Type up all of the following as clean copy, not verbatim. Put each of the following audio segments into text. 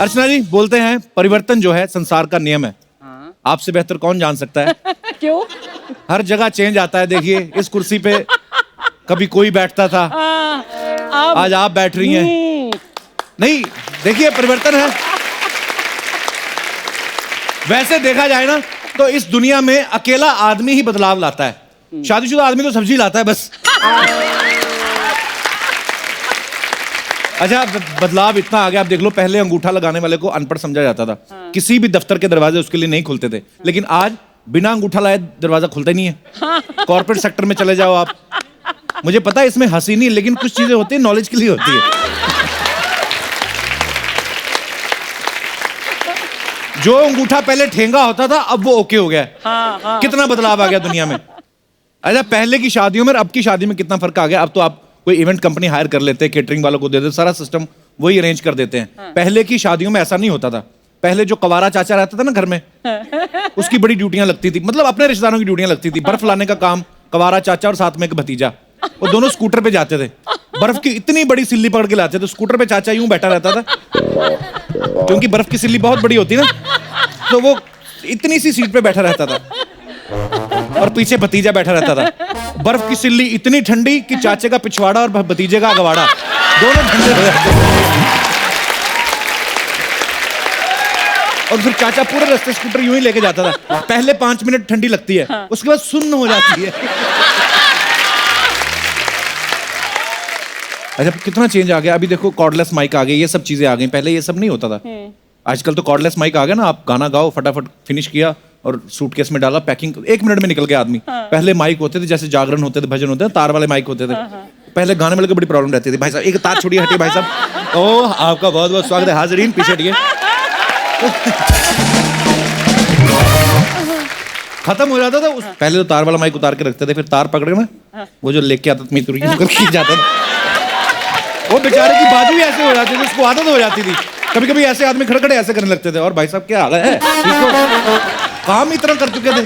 अर्चना जी बोलते हैं परिवर्तन जो है संसार का नियम है। आपसे बेहतर कौन जान सकता है? क्यों? हर जगह चेंज आता है। देखिए इस कुर्सी पे कभी कोई बैठता था, आज आप बैठ रही हैं। नहीं, देखिए परिवर्तन है। वैसे देखा जाए ना तो इस दुनिया में अकेला आदमी ही बदलाव लाता है। शादीशुदा आदमी तो सब्जी लाता है बस। अच्छा, बदलाव इतना आ गया, आप देख लो, पहले अंगूठा लगाने वाले को अनपढ़ समझा जाता था। किसी भी दफ्तर के दरवाजे उसके लिए नहीं खुलते थे, लेकिन आज बिना अंगूठा लाए दरवाजा खुलता ही नहीं है। कॉर्पोरेट सेक्टर में चले जाओ आप, मुझे पता है इसमें हंसी नहीं, लेकिन कुछ चीजें होती है नॉलेज के लिए होती है। जो अंगूठा पहले ठेंगा होता था अब वो ओके हो गया है। कितना बदलाव आ गया दुनिया में। अच्छा, पहले की शादियों में और अब की शादी में कितना फर्क आ गया। अब तो आप कोई इवेंट कंपनी हायर कर लेते हैं, केटरिंग वालों को दे देते, सारा सिस्टम वही अरेंज कर देते हैं। पहले की शादियों में ऐसा नहीं होता था। पहले जो कवारा चाचा रहता था ना घर में, उसकी बड़ी ड्यूटियां लगती थी, मतलब अपने रिश्तेदारों की ड्यूटियां लगती थी। बर्फ लाने का काम कवारा चाचा और साथ में एक भतीजा, वो दोनों स्कूटर पे जाते थे। बर्फ की इतनी बड़ी सिल्ली पकड़ के लाते थे, स्कूटर पे चाचा यूं बैठा रहता था, क्योंकि बर्फ की सिल्ली बहुत बड़ी होती है ना, तो वो इतनी सी सीट पे बैठा रहता था और पीछे भतीजा बैठा रहता था। बर्फ की सिल्ली इतनी ठंडी कि चाचे का पिछवाड़ा और भतीजे का अगवाड़ा दोनों ठंडे हो जाते थे। और फिर चाचा पूरे रास्ते स्कूटर यूं ही लेके जाता था। पहले 5 मिनट ठंडी लगती है, उसके बाद सुन्न हो जाती है। अच्छा, कितना चेंज आ गया। अभी देखो कॉर्डलेस माइक आ गए, ये सब चीजें आ गई, पहले ये सब नहीं होता था। आजकल तो कॉर्डलेस माइक आ गया ना, आप गाना गाओ, फटाफट फिनिश किया और सूटकेस में डाला, पैकिंग 1 मिनट में निकल गया आदमी। पहले माइक होते थे, जैसे जागरण होते थे, भजन होते थे, तार वाले माइक होते थे। पहले गाने वाले को बड़ी प्रॉब्लम रहती थी, भाई साहब एक तार छोड़िए, हटिए भाई साहब। ओह, आपका बहुत बहुत स्वागत है हाजरीन, पीछे हटिए। खत्म हो जाता था। पहले तो तार वाला माइक उतार के रखते थे, फिर तार पकड़ के ना वो जो लेके आता था मितुरी खींच जाता था, वो बेचारे की बाजू भी ऐसे हो जाती थी, उसको आदत हो जाती थी। कभी कभी ऐसे आदमी खड़खड़े ऐसे करने लगते थे, और भाई साहब क्या हाल है, काम इतना कर चुके थे।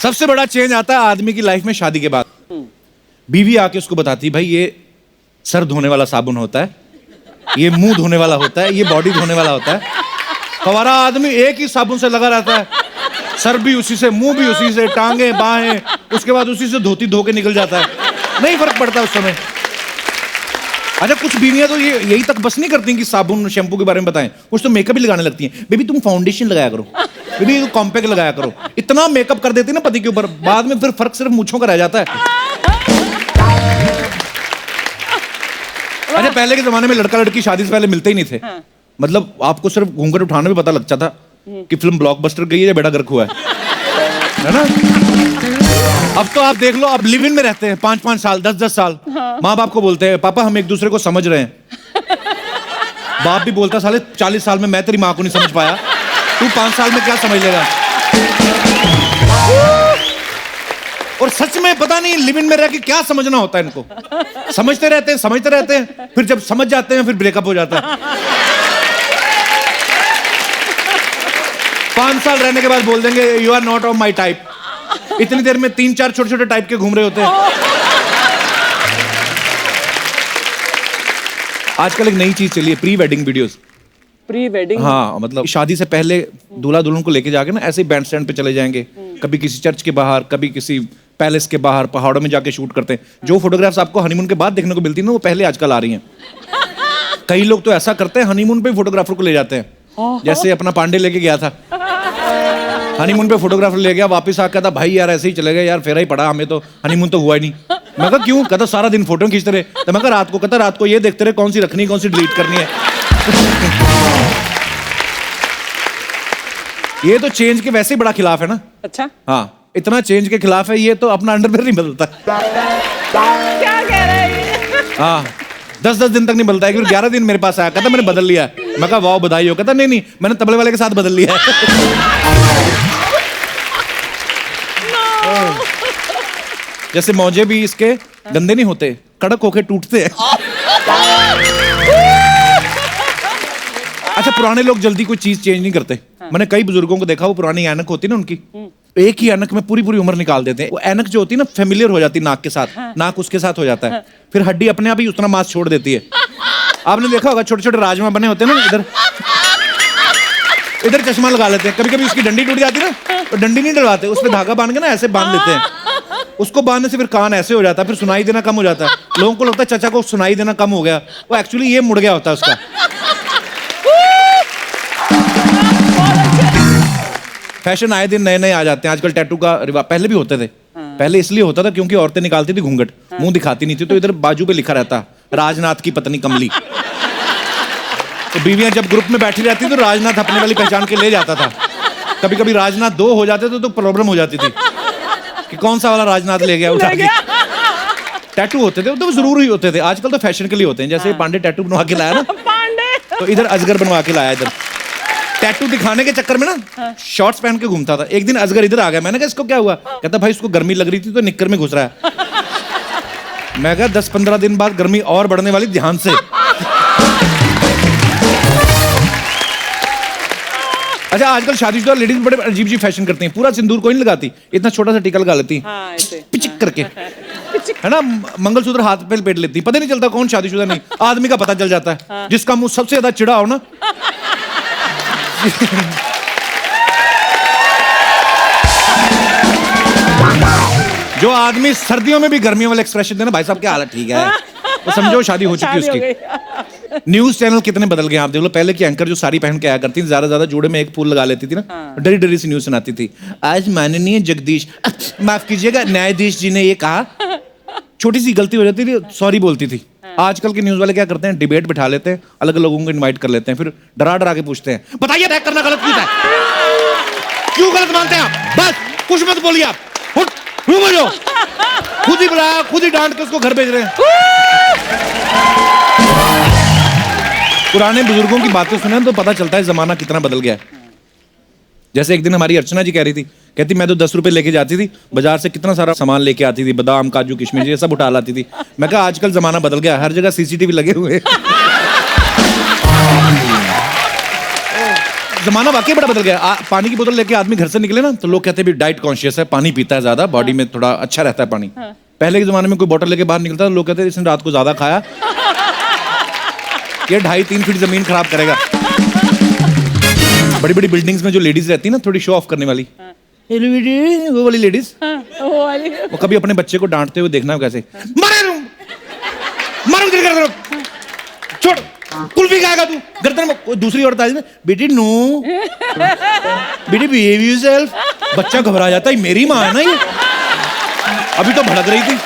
सबसे बड़ा चेंज आता है आदमी की लाइफ में शादी के बाद। बीवी आके उसको बताती, भाई ये सर धोने वाला साबुन होता है, ये मुंह धोने वाला होता है, ये बॉडी धोने वाला होता है। हमारा आदमी एक ही साबुन से लगा रहता है, सर भी उसी से, मुंह भी उसी से, टांगे बाहें, उसके बाद उसी से धोती धो के निकल जाता है, नहीं फर्क पड़ता उस समय। अच्छा, कुछ बीवियां तो ये यही तक बस नहीं करती कि साबुन शैम्पू के बारे में बताएं, कुछ तो मेकअप भी लगाने लगती हैं। बेबी तुम फाउंडेशन लगाया करो, बेबी तुम कॉम्पैक्ट लगाया करो। इतना मेकअप कर देती ना पति के ऊपर, बाद में फिर फर्क सिर्फ मूंछों का रह जाता है। अच्छा, पहले के जमाने में लड़का लड़की शादी से पहले मिलते ही नहीं थे। मतलब आपको सिर्फ घूंघट उठाने में पता लग जाता कि फिल्म ब्लॉकबस्टर गई है या बेड़ा गर्क हुआ है ना। अब तो आप देख लो, अब लिव इन में रहते हैं 5-5 साल, 10-10 साल। माँ बाप को बोलते हैं पापा हम एक दूसरे को समझ रहे हैं। बाप भी बोलता साले 40 साल में मैं तेरी माँ को नहीं समझ पाया, तू 5 साल में क्या समझ लेगा। और सच में पता नहीं लिव इन में रह के क्या समझना होता है इनको। समझते रहते हैं, फिर जब समझ जाते हैं फिर ब्रेकअप हो जाता है। 5 साल रहने के बाद बोल देंगे you are not of my type. इतनी देर में 3-4 छोटे-छोटे टाइप के घूम रहे होते हैं। आजकल एक नई चीज चली है, pre wedding videos. Pre wedding? हाँ, मतलब शादी से पहले दूल्हा दुल्हन को लेके जाके ना ऐसे ही बैंड स्टैंड पे चले जाएंगे, कभी किसी चर्च के बाहर, कभी किसी पैलेस के बाहर, पहाड़ों में जाके शूट करते हैं। जो फोटोग्राफ्स आपको हनीमून के बाद देखने को मिलती है ना, वो पहले आजकल आ रही हैं। कई लोग तो ऐसा करते हैं, हनीमून पे फोटोग्राफर को ले जाते हैं। जैसे अपना पांडे लेके गया था हनीमून पे, फोटोग्राफर ले गया, वापस आकर था भाई यार ऐसे ही चले गए यार, फेरा ही पड़ा, हमें तो हनीमून तो हुआ ही नहीं। मैं कहा क्यों? कहता सारा दिन फोटो खींचते रहे। तो मैं कहा रात को, कहता रात को ये देखते रहे कौन सी रखनी कौन सी डिलीट करनी है। ये तो चेंज के वैसे ही बड़ा खिलाफ है ना। अच्छा, हाँ, इतना चेंज के खिलाफ है ये, तो अपना अंडरवेयर नहीं बदलता। क्या कह रहा है ये? हाँ, 10-10 दिन तक नहीं बदलता है। 11 दिन मेरे पास आया, कहता मैंने बदल लिया। मैं कहा वाह बधाई हो। कहता नहीं मैंने तबले वाले के साथ बदल लिया है। जैसे मौजे भी इसके गंदे नहीं होते, कड़क होके टूटते हैं। अच्छा, पुराने लोग जल्दी कोई चीज चेंज नहीं करते। मैंने कई बुजुर्गों को देखा, वो पुरानी ऐनक होती है ना उनकी, एक ही ऐनक में पूरी पूरी उम्र निकाल देते हैं। वो ऐनक जो होती है ना, फेमिलियर हो जाती है नाक के साथ, नाक उसके साथ हो जाता है, फिर हड्डी अपने आप ही उतना मांस छोड़ देती है। आपने देखा होगा छोटे छोटे राजमा बने होते हैं ना इधर, इधर चश्मा लगा लेते हैं, कभी कभी उसकी डंडी टूट जाती है ना, तो डंडी नहीं डलवाते, उस पे धागा बांध के ना ऐसे बांध देते हैं। उसको बांधने से फिर कान ऐसे हो जाता है, फिर सुनाई देना कम हो जाता है। लोगों को लगता है चाचा को सुनाई देना कम हो गया, वो एक्चुअली ये मुड़ गया होता है उसका। फैशन आए दिन नए नए आ जाते हैं आजकल। टैटू का रिवाज पहले भी होते थे, पहले इसलिए होता था क्योंकि औरतें निकालती थी घूंघट, मुंह दिखाती नहीं थी, तो इधर बाजू पे लिखा रहता राजनाथ की पत्नी कमली। तो बीवियां जब ग्रुप में बैठी रहती तो राजनाथ अपने वाली पहचान के ले जाता था। कभी कभी राजनाथ 2 हो जाते थे तो प्रॉब्लम हो जाती थी कि कौन सा वाला राजनाथ ले गया उठा के। टैटू होते थे तो जरूरी होते थे, आजकल तो फैशन के लिए होते हैं। जैसे पांडे टैटू बनवा के लाया ना, तो इधर अजगर बनवा के लाया। इधर टैटू दिखाने के चक्कर में ना शॉर्ट्स पहन के घूमता था। एक दिन अजगर इधर आ गया, मैंने कहा इसको क्या हुआ? कहता भाई इसको गर्मी लग रही थी तो निक्कर में घुस रहा है। मैं कहा 10-15 दिन बाद गर्मी और बढ़ने वाली, ध्यान से। अच्छा, आजकल शादीशुदा लेडीज बड़े अजीब अजीब फैशन करती हैं। पूरा सिंदूर कोई नहीं लगाती, इतना छोटा सा टीका लगा लेती हैं, पिचिक करके, है ना। मंगलसूत्र हाथ पे लपेट लेती, पता नहीं चलता कौन शादीशुदा नहीं। आदमी का पता चल जाता है, जिसका मुंह सबसे ज्यादा चिड़ा हो ना। जो आदमी सर्दियों में भी गर्मियों वाले एक्सप्रेशन देना, भाई साहब क्या हालत, ठीक है, तो समझो शादी हो चुकी है उसकी। न्यूज चैनल कितने बदल गए आप देख लो। पहले की एंकर जो साड़ी पहन के आया करती थी, ज्यादा जोड़े में एक फूल लगा लेती थी ना, डरी डरी सी न्यूज सुनाती थी। आज माननीय जगदीश, माफ कीजिएगा, न्यायाधीश जी ने ये कहा। छोटी सी गलती हो जाती थी, सॉरी बोलती थी। आजकल के न्यूज वाले क्या करते हैं, डिबेट बिठा लेते हैं, अलग लोगों को इनवाइट कर लेते हैं, फिर डरा डरा के पूछते हैं, बताइए अटैक करना गलत क्यों है, क्यों गलत मानते हैं आप, बस कुछ मत बोलिए आप, बोलो। खुद ही बुलाया, खुद ही डांट के उसको घर भेज रहे हैं। पुराने बुजुर्गों की बातें सुने तो पता चलता है जमाना कितना बदल गया है। जैसे एक दिन हमारी अर्चना जी कह रही थी, कहती मैं तो 10 रुपए लेके जाती थी बाजार से, कितना सारा सामान लेके आती थी, बादाम काजू किशमिश ये सब उठा लाती थी। मैं कहा आजकल जमाना बदल गया, हर जगह सीसीटीवी लगे हुए हैं। जमाना वाकई बड़ा बदल गया। पानी की बोतल लेके आदमी घर से निकले ना तो लोग कहते हैं भी डाइट कॉन्शियस है, पानी पीता है ज्यादा, बॉडी में थोड़ा अच्छा रहता है पानी। पहले के जमाने में कोई बोतल लेके बाहर निकलता तो लोग कहते हैं इसने रात को ज्यादा खाया, ये 2.5-3 फीट जमीन खराब करेगा। बड़ी बड़ी बिल्डिंग्स में जो लेडीज रहती है ना, थोड़ी शो ऑफ करने वाली, वो वाली लेडीज, वो कभी अपने बच्चे को डांटते हुए देखना कैसे, मारो छोड़, कुल्फी खाएगा तू, गर्दन में। दूसरी औरत आई ना, बेटी नो, बेटी बिहेव योरसेल्फ। बच्चा घबरा जाता है, मेरी माँ है ना ये, अभी तो भड़क रही थी।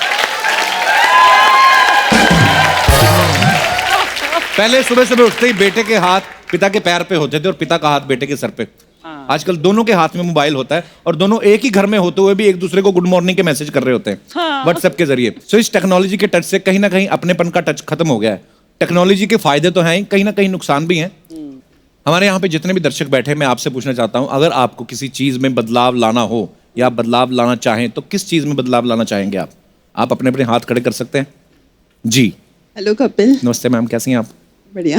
पहले सुबह सुबह उठते ही बेटे के हाथ पिता के पैर पे होते थे और पिता का हाथ बेटे के सर पे। आजकल दोनों के हाथ में मोबाइल होता है और दोनों एक ही घर में होते हुए भी एक दूसरे को गुड मॉर्निंग के मैसेज कर रहे होते हैं व्हाट्सएप के जरिए। सो इस टेक्नोलॉजी के टच से कहीं ना कहीं अपनेपन का टच खत्म हो गया है। टेक्नोलॉजी के फायदे तो हैं ही, कहीं ना कहीं नुकसान भी हैं। हमारे यहाँ पे जितने भी दर्शक बैठे हैं, मैं आपसे पूछना चाहता हूँ, अगर आपको किसी चीज में बदलाव लाना हो या बदलाव लाना चाहें तो किस चीज में बदलाव लाना चाहेंगे आप? आप अपने अपने हाथ खड़े कर सकते हैं जी। हेलो कपिल। नमस्ते मैम, कैसी हैं आप? बढ़िया,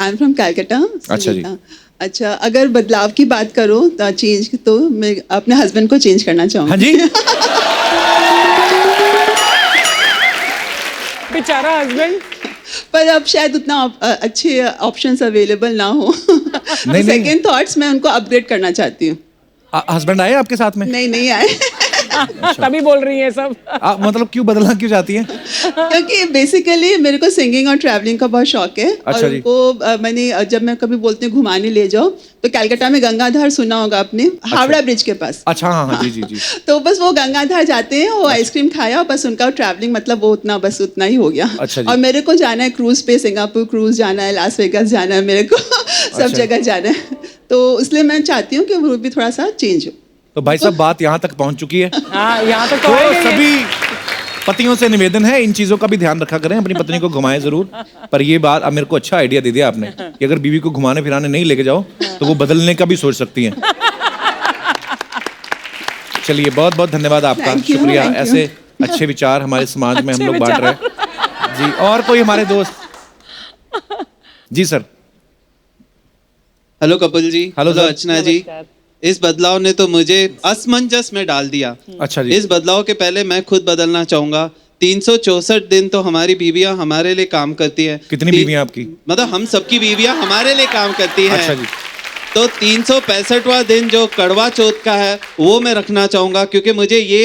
आई एम फ्रॉम कैलकाटा। अच्छा जी। अच्छा, अगर बदलाव की बात करो तो चेंज, तो मैं अपने हस्बैंड को चेंज करना चाहूँगी। हाँ जी। बेचारा हस्बैंड। पर अब शायद उतना अच्छे ऑप्शंस अवेलेबल ना हो। नहीं। सेकेंड थॉट्स मैं उनको अपग्रेड करना चाहती हूँ। हस्बैंड आए आपके साथ में? नहीं आए। तभी बोल रही है सब। मतलब क्यों बदलना क्यों चाहती हैं? क्योंकि बेसिकली मेरे को सिंगिंग और ट्रैवलिंग का बहुत शौक है। अच्छा और उनको मैंने, जब मैं कभी बोलती हूँ घुमाने ले जाओ, तो कलकत्ता में गंगाधार सुना होगा आपने, हावड़ा ब्रिज के पास। अच्छा, हाँ जी। तो बस वो गंगाधार जाते हैं, वो आइसक्रीम खाया, बस उनका ट्रैवलिंग मतलब वो उतना ही हो गया। अच्छा जी। और मेरे को जाना है क्रूज पे, सिंगापुर क्रूज जाना है, लास वेगास जाना है, मेरे को सब जगह जाना है। तो इसलिए मैं चाहती हूँ कि वो भी थोड़ा सा चेंज हो। तो भाई साहब बात यहाँ तक पहुँच चुकी है। हाँ, यहाँ तक तो सभी पतियों से निवेदन है, इन चीजों का भी ध्यान रखा करें, अपनी पत्नी को घुमाएं जरूर। पर ये बात अब मेरे को अच्छा आइडिया दे दिया आपने कि अगर बीवी को घुमाने फिराने नहीं लेके जाओ तो वो बदलने का भी सोच सकती हैं। चलिए, बहुत बहुत धन्यवाद आपका, शुक्रिया। ऐसे अच्छे विचार हमारे समाज में हम लोग बांट रहे हैं जी। और कोई हमारे दोस्त? जी sir. Hello Kapil ji. Hello sir. Archana ji, इस बदलाव ने तो मुझे असमंजस में डाल दिया। अच्छा जी। इस बदलाव के पहले मैं खुद बदलना चाहूंगा। 364 दिन तो हमारी बीवियां हमारे लिए काम करती है। कितनी बीवियां आपकी? मतलब हम सबकी बीवियां हमारे लिए काम करती हैं। अच्छा जी। तो 365वां दिन जो कड़वा चौथ का है वो मैं रखना चाहूँगा, क्योंकि मुझे ये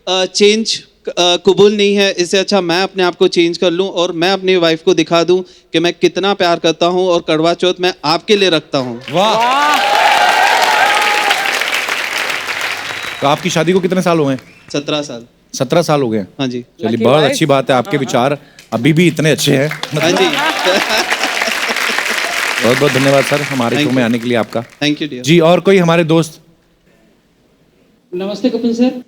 चेंज कबूल नहीं है। इससे अच्छा मैं अपने आप को चेंज कर लूँ और मैं अपनी वाइफ को दिखा दूँ कि मैं कितना प्यार करता हूँ और कड़वा चौथ मैं आपके लिए रखता हूँ। वाह। तो आपकी शादी को कितने साल हुए हैं? 17 साल। 17 साल हो गए हैं। हाँ जी। चलिए, बहुत अच्छी बात है, आपके विचार अभी भी इतने अच्छे हैं। हाँ जी। बहुत बहुत धन्यवाद सर हमारे शो में आने के लिए आपका। Thank you dear. जी, और कोई हमारे दोस्त? नमस्ते कपिल सर।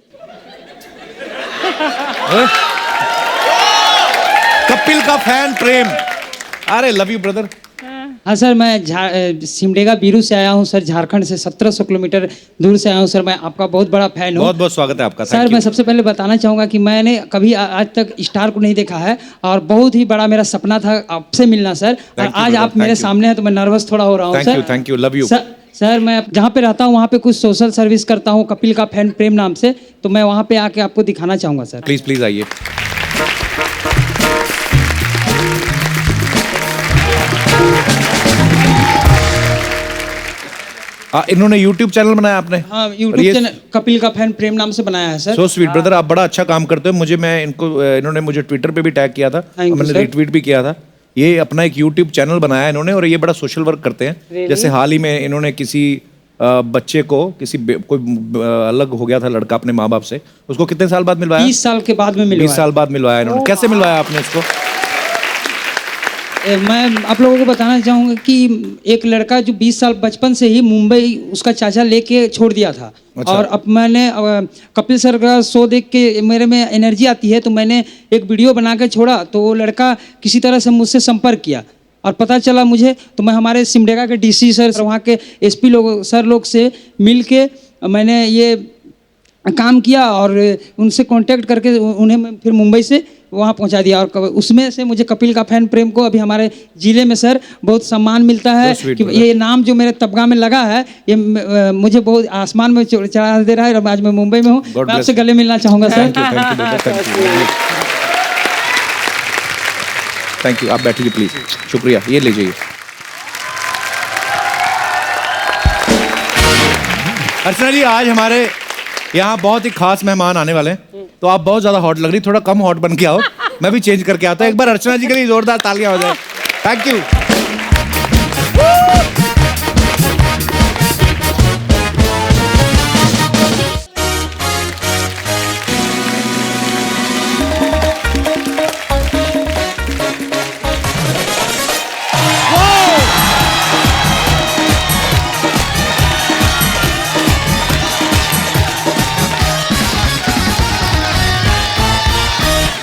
कपिल का फैन प्रेम, अरे लव यू ब्रदर। हाँ सर, मैं सिमडेगा बीरू से आया हूँ सर, झारखंड से 1700 किलोमीटर दूर से आया हूँ सर। मैं आपका बहुत बड़ा फैन हूँ। बहुत बहुत स्वागत है आपका। सर मैं सबसे पहले बताना चाहूँगा कि मैंने कभी आज तक स्टार को नहीं देखा है और बहुत ही बड़ा मेरा सपना था आपसे मिलना सर। और आज आप मेरे सामने हैं तो मैं नर्वस थोड़ा हो रहा हूँ sir. Thank you, love you. Sir मैं जहाँ पे रहता हूँ वहाँ पे कुछ सोशल सर्विस करता हूँ कपिल का फैन प्रेम नाम से, तो मैं वहाँ पे आके आपको दिखाना चाहूँगा सर। प्लीज प्लीज आइए। इन्होंने YouTube चैनल बनाया आपने? हाँ, YouTube चैनल कपिल का फैन प्रेम नाम से बनाया है सर। सो स्वीट ब्रदर, आप बड़ा अच्छा काम करते हो। इन्होंने मुझे ट्विटर पे भी टैग किया था, मैंने रीट्वीट भी किया था। ये अपना एक YouTube चैनल बनाया इन्होंने और ये बड़ा सोशल वर्क करते हैं। जैसे हाल ही में इन्होंने किसी बच्चे को कोई अलग हो गया था लड़का अपने माँ बाप से, उसको कितने साल बाद मिलवाया? 20 साल के बाद में मिलवाया। 20 साल बाद मिलवाया इन्होंने। कैसे मिलवाया आपने उसको? मैं आप लोगों को बताना चाहूँगा कि एक लड़का जो 20 साल बचपन से ही मुंबई उसका चाचा लेके छोड़ दिया था। अच्छा। और अब मैंने कपिल सर का शो देख के मेरे में एनर्जी आती है तो मैंने एक वीडियो बना के छोड़ा, तो वो लड़का किसी तरह से मुझसे संपर्क किया और पता चला मुझे, तो मैं हमारे सिमडेगा के DC सर, वहाँ के SP लोग से मिल के मैंने ये काम किया और उनसे कांटेक्ट करके उन्हें मैं फिर मुंबई से वहाँ पहुँचा दिया। और उसमें से मुझे कपिल का फैन प्रेम को अभी हमारे ज़िले में सर बहुत सम्मान मिलता है कि ये नाम जो मेरे तबगा में लगा है ये मुझे बहुत आसमान में चढ़ा दे रहा है। और आज मैं मुंबई में हूँ, मैं आपसे गले मिलना चाहूँगा सर। Thank you. आप बैठिए प्लीज। शुक्रिया। ये ले जाइए। अर्चना जी, आज हमारे यहाँ बहुत ही खास मेहमान आने वाले हैं, तो आप बहुत ज्यादा हॉट लग रही, थोड़ा कम हॉट बन के आओ, मैं भी चेंज करके आता हूँ। एक बार अर्चना जी के लिए जोरदार तालियां हो जाए। Thank you.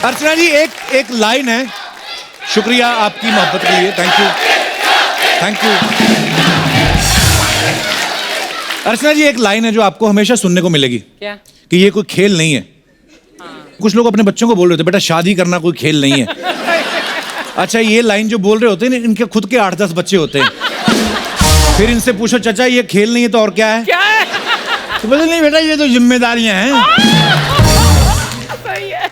अर्चना जी, एक लाइन है। शुक्रिया आपकी मोहब्बत के लिए। Thank you, thank you. Archana ji, एक लाइन है जो आपको हमेशा सुनने को मिलेगी। क्या? कि ये कोई खेल नहीं है। कुछ लोग अपने बच्चों को बोल रहे थे, बेटा शादी करना कोई खेल नहीं है। अच्छा, ये लाइन जो बोल रहे होते हैं इनके खुद के 8-10 बच्चे होते हैं। फिर इनसे पूछो चाचा ये खेल नहीं है तो और क्या है? क्या है? तो बोले नहीं बेटा ये तो जिम्मेदारियां हैं।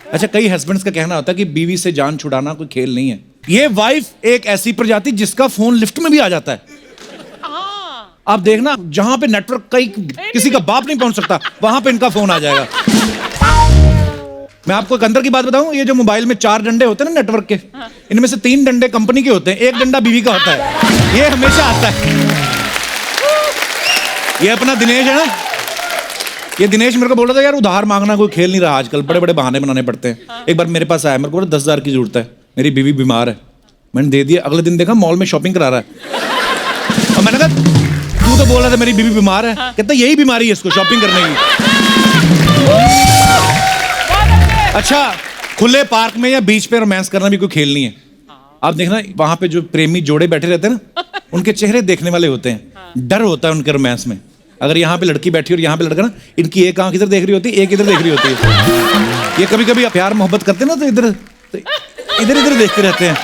अच्छा, कई हस्बैंड्स का कहना होता है कि बीवी से जान छुड़ाना कोई खेल नहीं है। ये वाइफ एक ऐसी प्रजाति जिसका फोन लिफ्ट में भी आ जाता है। आप देखना, जहां पे नेटवर्क किसी का बाप नहीं पहुंच सकता वहां पे इनका फोन आ जाएगा। मैं आपको एक अंदर की बात बताऊं, ये जो मोबाइल में 4 डंडे होते हैं ना नेटवर्क के, इनमें से 3 डंडे कंपनी के होते हैं, 1 डंडा बीवी का होता है। ये हमेशा आता है। ये अपना दिनेश है ना, ये दिनेश मेरे को बोल रहा था यार उधार मांगना कोई खेल नहीं रहा आजकल, बड़े बड़े बहाने बनाने पड़ते हैं। एक बार मेरे पास आया, मेरे को 10,000 की जरूरत है, मेरी बीवी बीमार है, मैंने दे दिया। अगले दिन देखा मॉल में शॉपिंग करा रहा है। और मैंने कहा तू तो बोल रहा था मेरी बीवी बीमार है। कहता यही बीमारी है इसको, शॉपिंग करने की। अच्छा, खुले पार्क में या बीच पे रोमांस करना भी कोई खेल नहीं है। आप देखना वहां पे जो प्रेमी जोड़े बैठे रहते हैं ना, उनके चेहरे देखने वाले होते हैं। डर होता है उनके रोमांस में। अगर यहाँ पे लड़की बैठी और यहाँ पे लड़का ना, इनकी एक आंख इधर देख रही होती है, एक इधर देख रही होती है। ये कभी कभी प्यार मोहब्बत करते हैं ना तो इधर इधर देखते रहते हैं।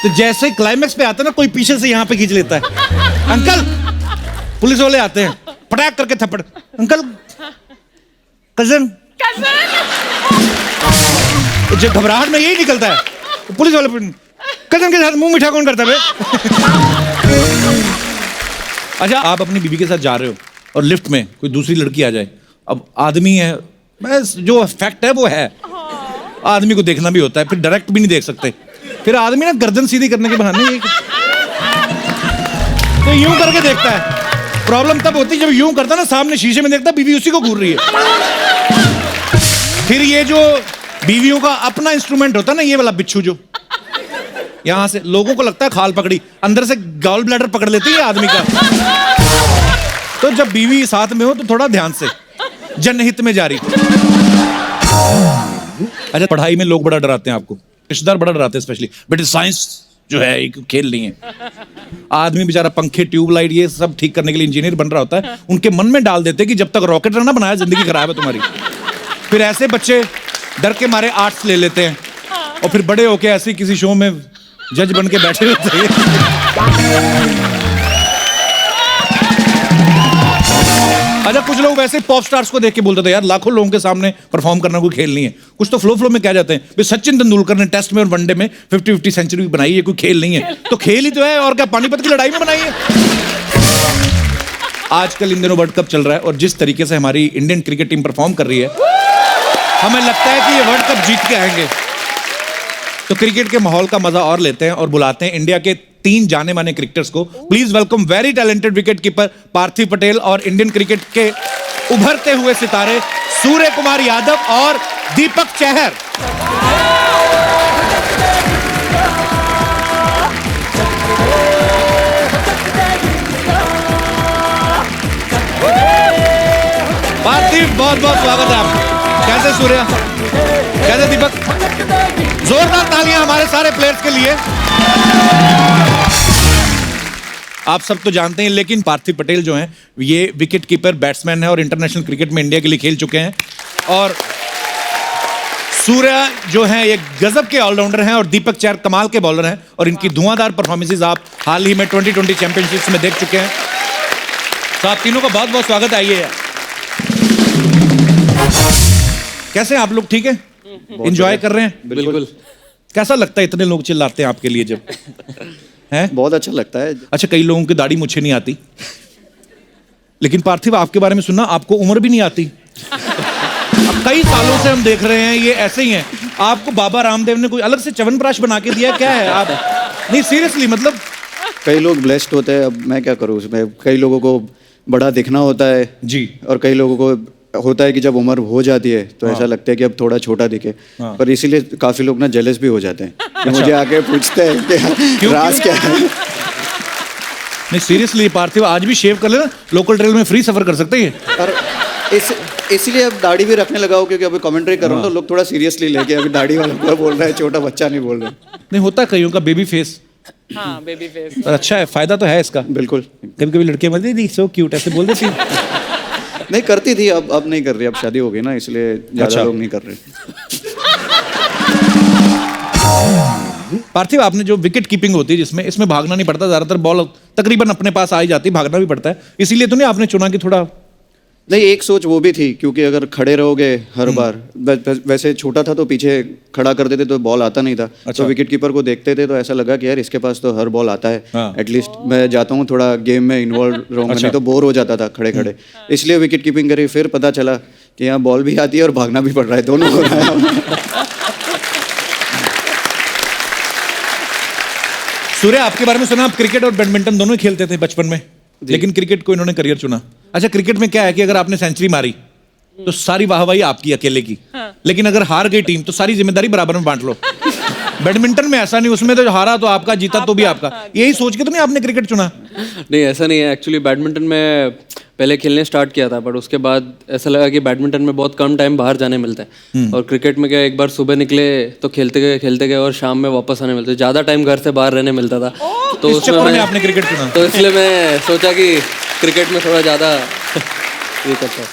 तो जैसे क्लाइमेक्स पे आता है ना, कोई पीछे से यहाँ पे खींच लेता है। अंकल, पुलिस वाले आते हैं, पटाक करके थप्पड़, अंकल कजन। जो घबराहट में यही निकलता है, तो पुलिस वाले कजन के साथ मुंह मीठा कौन करता है? अच्छा, आप अपनी बीवी के साथ जा रहे हो और लिफ्ट में कोई दूसरी लड़की आ जाए, अब आदमी है, बस जो फैक्ट है वो है, आदमी को देखना भी होता है, फिर डायरेक्ट भी नहीं देख सकते, फिर आदमी ना गर्दन सीधी करने के बहाने तो यूं करके देखता है। प्रॉब्लम तब होती है जब यूं करता ना, सामने शीशे में देखता बीवी उसी को घूर रही है। फिर ये जो बीवियों का अपना इंस्ट्रूमेंट होता है ना, ये वाला बिच्छू, जो यहां से लोगों को लगता है खाल पकड़ी, अंदर से गॉल ब्लैडर पकड़ लेती है आदमी का। तो जब बीवी साथ में हो तो थोड़ा ध्यान से, जनहित में जारी। अच्छा, पढ़ाई में लोग बड़ा डराते हैं आपको, रिश्तेदार बड़ा डराते हैं स्पेशली, बेटे साइंस जो है एक खेल नहीं है। आदमी बेचारा पंखे, ट्यूबलाइट, ये सब ठीक करने के लिए इंजीनियर बन रहा होता है, उनके मन में डाल देते हैं कि जब तक रॉकेट ना बनाया जिंदगी खराब है तुम्हारी। फिर ऐसे बच्चे डर के मारे आर्ट्स ले लेते हैं और फिर बड़े होके ऐसे किसी शो में जज बन के बैठे रहते हैं। अच्छा, कुछ लोग वैसे पॉप स्टार्स को देख के बोलते थे यार लाखों लोगों के सामने परफॉर्म करना कोई खेल नहीं है। कुछ तो फ्लो में कह जाते हैं भाई सचिन तेंदुलकर ने टेस्ट में और वनडे में 50-50 सेंचुरी बनाई है, कोई खेल नहीं है। तो खेल ही तो है, और क्या पानीपत की लड़ाई में बनाई है। आजकल इन दिनों वर्ल्ड कप चल रहा है और जिस तरीके से हमारी इंडियन क्रिकेट टीम परफॉर्म कर रही है, हमें लगता है कि ये वर्ल्ड कप जीत के आएंगे। तो क्रिकेट के माहौल का मजा और लेते हैं और बुलाते हैं इंडिया के 3 जाने माने क्रिकेटर्स को। Please welcome very talented wicket keeper Parthiv Patel और इंडियन क्रिकेट के उभरते हुए सितारे सूर्य कुमार यादव और दीपक चहर। पार्थिव, बहुत बहुत स्वागत है आपका। कैसे सूर्य, कैसे दीपक? जोरदार तालियां हमारे सारे प्लेयर्स के लिए। आप सब तो जानते हैं, लेकिन पार्थिव पटेल जो हैं ये विकेट कीपर बैट्समैन है और इंटरनेशनल क्रिकेट में इंडिया के लिए खेल चुके हैं। और सूर्य जो हैं ये गजब के ऑलराउंडर हैं और दीपक चहर कमाल के बॉलर हैं और इनकी धुआंधार परफॉर्मेंसेस आप हाल ही में 2020 चैंपियनशिप्स में देख चुके हैं। तो आप तीनों का बहुत बहुत स्वागत है। आइए। कैसे हैं आप लोग? ठीक है, एंजॉय कर रहे हैं? बिल्कुल। कैसा लगता है इतने लोग चिल्लाते हैं आपके लिए जब? हैं? बहुत अच्छा लगता है। अच्छा, कई लोगों की दाढ़ी मुझे नहीं आती, लेकिन पार्थिव आपके बारे में सुनना, आपको उम्र भी नहीं आती। अब कई सालों से हम देख रहे हैं ये ऐसे ही हैं। आपको बाबा रामदेव ने कोई अलग से च्यवनप्राश बना के दिया, क्या है आप? नहीं सीरियसली, मतलब कई लोग ब्लेस्ड होते हैं, अब मैं क्या करूँ उसमें। कई लोगों को बड़ा दिखना होता है जी, और कई लोगों को होता है कि जब उम्र हो जाती है तो ऐसा लगता है कि अब थोड़ा छोटा दिखे। पर इसीलिए काफी लोग ना जेलस भी हो जाते हैं कि मुझे आके पूछते हैं कि राज क्या है। नहीं सीरियसली पार्थिव, आज भी शेव कर लेना, लोकल ट्रेन में फ्री सफर कर सकते हैं। और इसीलिए अब दाढ़ी भी रखने लगा हूँ, क्योंकि अभी कमेंट्री कर रहा हूँ तो लोग थोड़ा सीरियसली लेके अभी दाढ़ी वाला पूरा बोल रहा है, छोटा बच्चा नहीं बोल रहा। नहीं होता कईयों का बेबी फेस, हाँ बेबी फेस, पर अच्छा है, फायदा तो है इसका। बिल्कुल। कभी कभी लड़कियां बोलती थी सो क्यूट, ऐसे बोल देती। नहीं करती थी, अब नहीं कर रही, अब शादी हो गई ना, इसलिए ज्यादा अच्छा। लोग नहीं कर रहे। पार्थिव, आपने जो विकेट कीपिंग होती है जिसमें इसमें भागना नहीं पड़ता, ज्यादातर बॉल तकरीबन अपने पास आ ही जाती, भागना भी पड़ता है, इसीलिए तो नहीं आपने चुना कि थोड़ा? नहीं, एक सोच वो भी थी, क्योंकि अगर खड़े रहोगे हर बार, वैसे छोटा था तो पीछे खड़ा कर देते तो बॉल आता नहीं था। अच्छा। तो विकेट कीपर को देखते थे तो ऐसा लगा कि यार इसके पास तो हर बॉल आता है, हाँ। एटलीस्ट मैं जाता हूँ थोड़ा गेम में इन्वॉल्व रहूंगा। अच्छा। नहीं तो बोर हो जाता था खड़े खड़े, इसलिए विकेट कीपिंग करी। फिर पता चला कि यहाँ बॉल भी आती है और भागना भी पड़ रहा है, दोनों हो रहा है। सूर्य, आपके बारे में सुना, आप क्रिकेट और बैडमिंटन दोनों ही खेलते थे बचपन में, लेकिन क्रिकेट को इन्होंने करियर चुना। अच्छा, क्रिकेट में क्या है कि अगर आपने सेंचुरी मारी तो सारी वाहवाही आपकी अकेले की, लेकिन अगर हार गई टीम तो सारी जिम्मेदारी बराबर में बांट लो। बैडमिंटन में ऐसा नहीं, उसमें तो हारा तो आपका, जीता तो भी आपका। यही सोच के तो नहीं आपने क्रिकेट चुना? नहीं, ऐसा नहीं है। एक्चुअली बैडमिंटन में पहले खेलने स्टार्ट किया था, बट उसके बाद ऐसा लगा कि बैडमिंटन में बहुत कम टाइम बाहर जाने मिलता है, और क्रिकेट में क्या, एक बार सुबह निकले तो खेलते गए और शाम में वापस आने मिलते, ज़्यादा टाइम घर से बाहर रहने मिलता था। तो इस उसमें चक्कर में आपने क्रिकेट चुना? तो इसलिए मैं सोचा कि क्रिकेट में थोड़ा ज़्यादा ये करता है।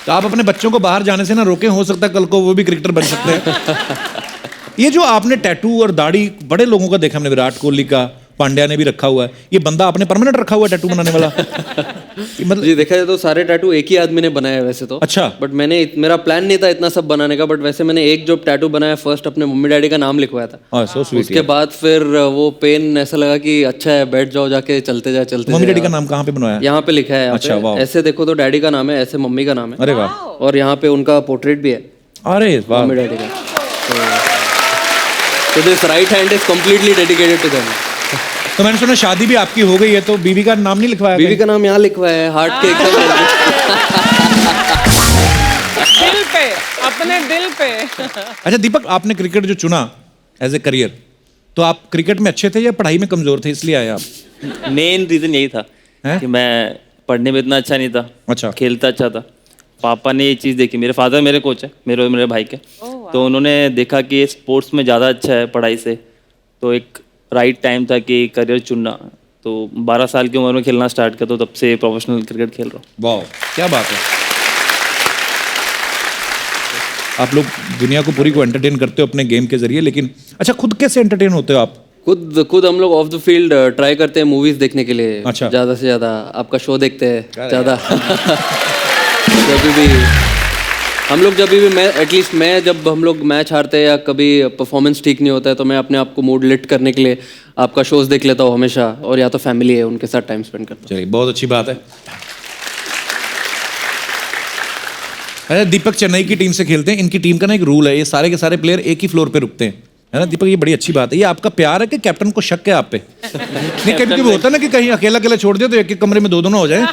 तो आप अपने बच्चों को बाहर जाने से ना रोकें, हो सकता है कल को वो भी क्रिकेटर बन सकते हैं। ये जो आपने टैटू और दाढ़ी, बड़े लोगों का देखा हमने, विराट कोहली का, पांड्या ने भी रखा हुआ है, ये बंदा आपने परमानेंट रखा हुआ है टैटू बनाने वाला? ये मतलब जी देखा जाए तो सारे टैटू एक ही आदमी ने बनाया है वैसे तो। अच्छा। बट मेरा प्लान नहीं था इतना सब बनाने का, बट वैसे मैंने एक जो टैटू बनाया फर्स्ट अपने मम्मी डैडी का नाम लिखवाया था। So sweet. उसके बाद फिर वो पेन ऐसा लगा कि अच्छा है बैठ जाओ जाके चलते मम्मी डैडी का नाम कहाँ पे बनवाया? यहाँ पे लिखा है यहाँ अच्छा, पे। वाह। ऐसे देखो तो डैडी का नाम है, ऐसे मम्मी का नाम है। अरे वाह। और यहाँ पे उनका पोर्ट्रेट भी है अरे वाह। मम्मी डैडी का। तो this right hand is completely dedicated to them. तो मैंने सुना शादी भी आपकी हो गई है, तो बीवी का नाम नहीं लिखवाया? बीवी का नाम यहाँ लिखवाया है हार्ट के एकदम। दिल पे, अपने दिल पे। अच्छा दीपक, आपने क्रिकेट जो चुना एज ए करियर, तो आप क्रिकेट में अच्छे थे या पढ़ाई में कमजोर थे इसलिए आए आप? मेन रीजन यही था हैं? कि मैं पढ़ने में इतना अच्छा नहीं था, अच्छा। खेलता अच्छा था। पापा ने ये चीज़ देखी, मेरे फादर मेरे कोच है, मेरे और मेरे भाई के, तो उन्होंने देखा कि स्पोर्ट्स में ज़्यादा अच्छा है पढ़ाई से, तो एक राइट टाइम था कि करियर चुनना। तो 12 साल की उम्र में खेलना स्टार्ट किया, तो तब से प्रोफेशनल क्रिकेट खेल रहा हूँ। वाह, क्या बात है। आप लोग दुनिया को पूरी को एंटरटेन करते हो अपने गेम के जरिए, लेकिन अच्छा खुद कैसे एंटरटेन होते हो आप? खुद हम लोग ऑफ द फील्ड ट्राई करते हैं मूवीज देखने के लिए। अच्छा। ज़्यादा से ज़्यादा आपका शो देखते हैं ज़्यादा। जब भी मैं एटलीस्ट जब हम लोग मैच हारते हैं या कभी परफॉर्मेंस ठीक नहीं होता है, तो मैं अपने आप को मूड लिफ्ट करने के लिए आपका शोज देख लेता हूँ हमेशा, और या तो फैमिली है उनके साथ टाइम स्पेंड करता हूँ। चलिए, बहुत अच्छी बात है। अरे दीपक चेन्नई की टीम से खेलते हैं, इनकी टीम का ना एक रूल है, ये सारे के सारे प्लेयर एक ही फ्लोर पे रुकते हैं, है ना दीपक? ये बड़ी अच्छी बात है। ये आपका प्यार है कि कैप्टन को शक है आप पे? नहीं, कभी कभी होता है ना कि कहीं अकेला अकेला छोड़ दिया तो एक एक कमरे में दो ना हो जाए।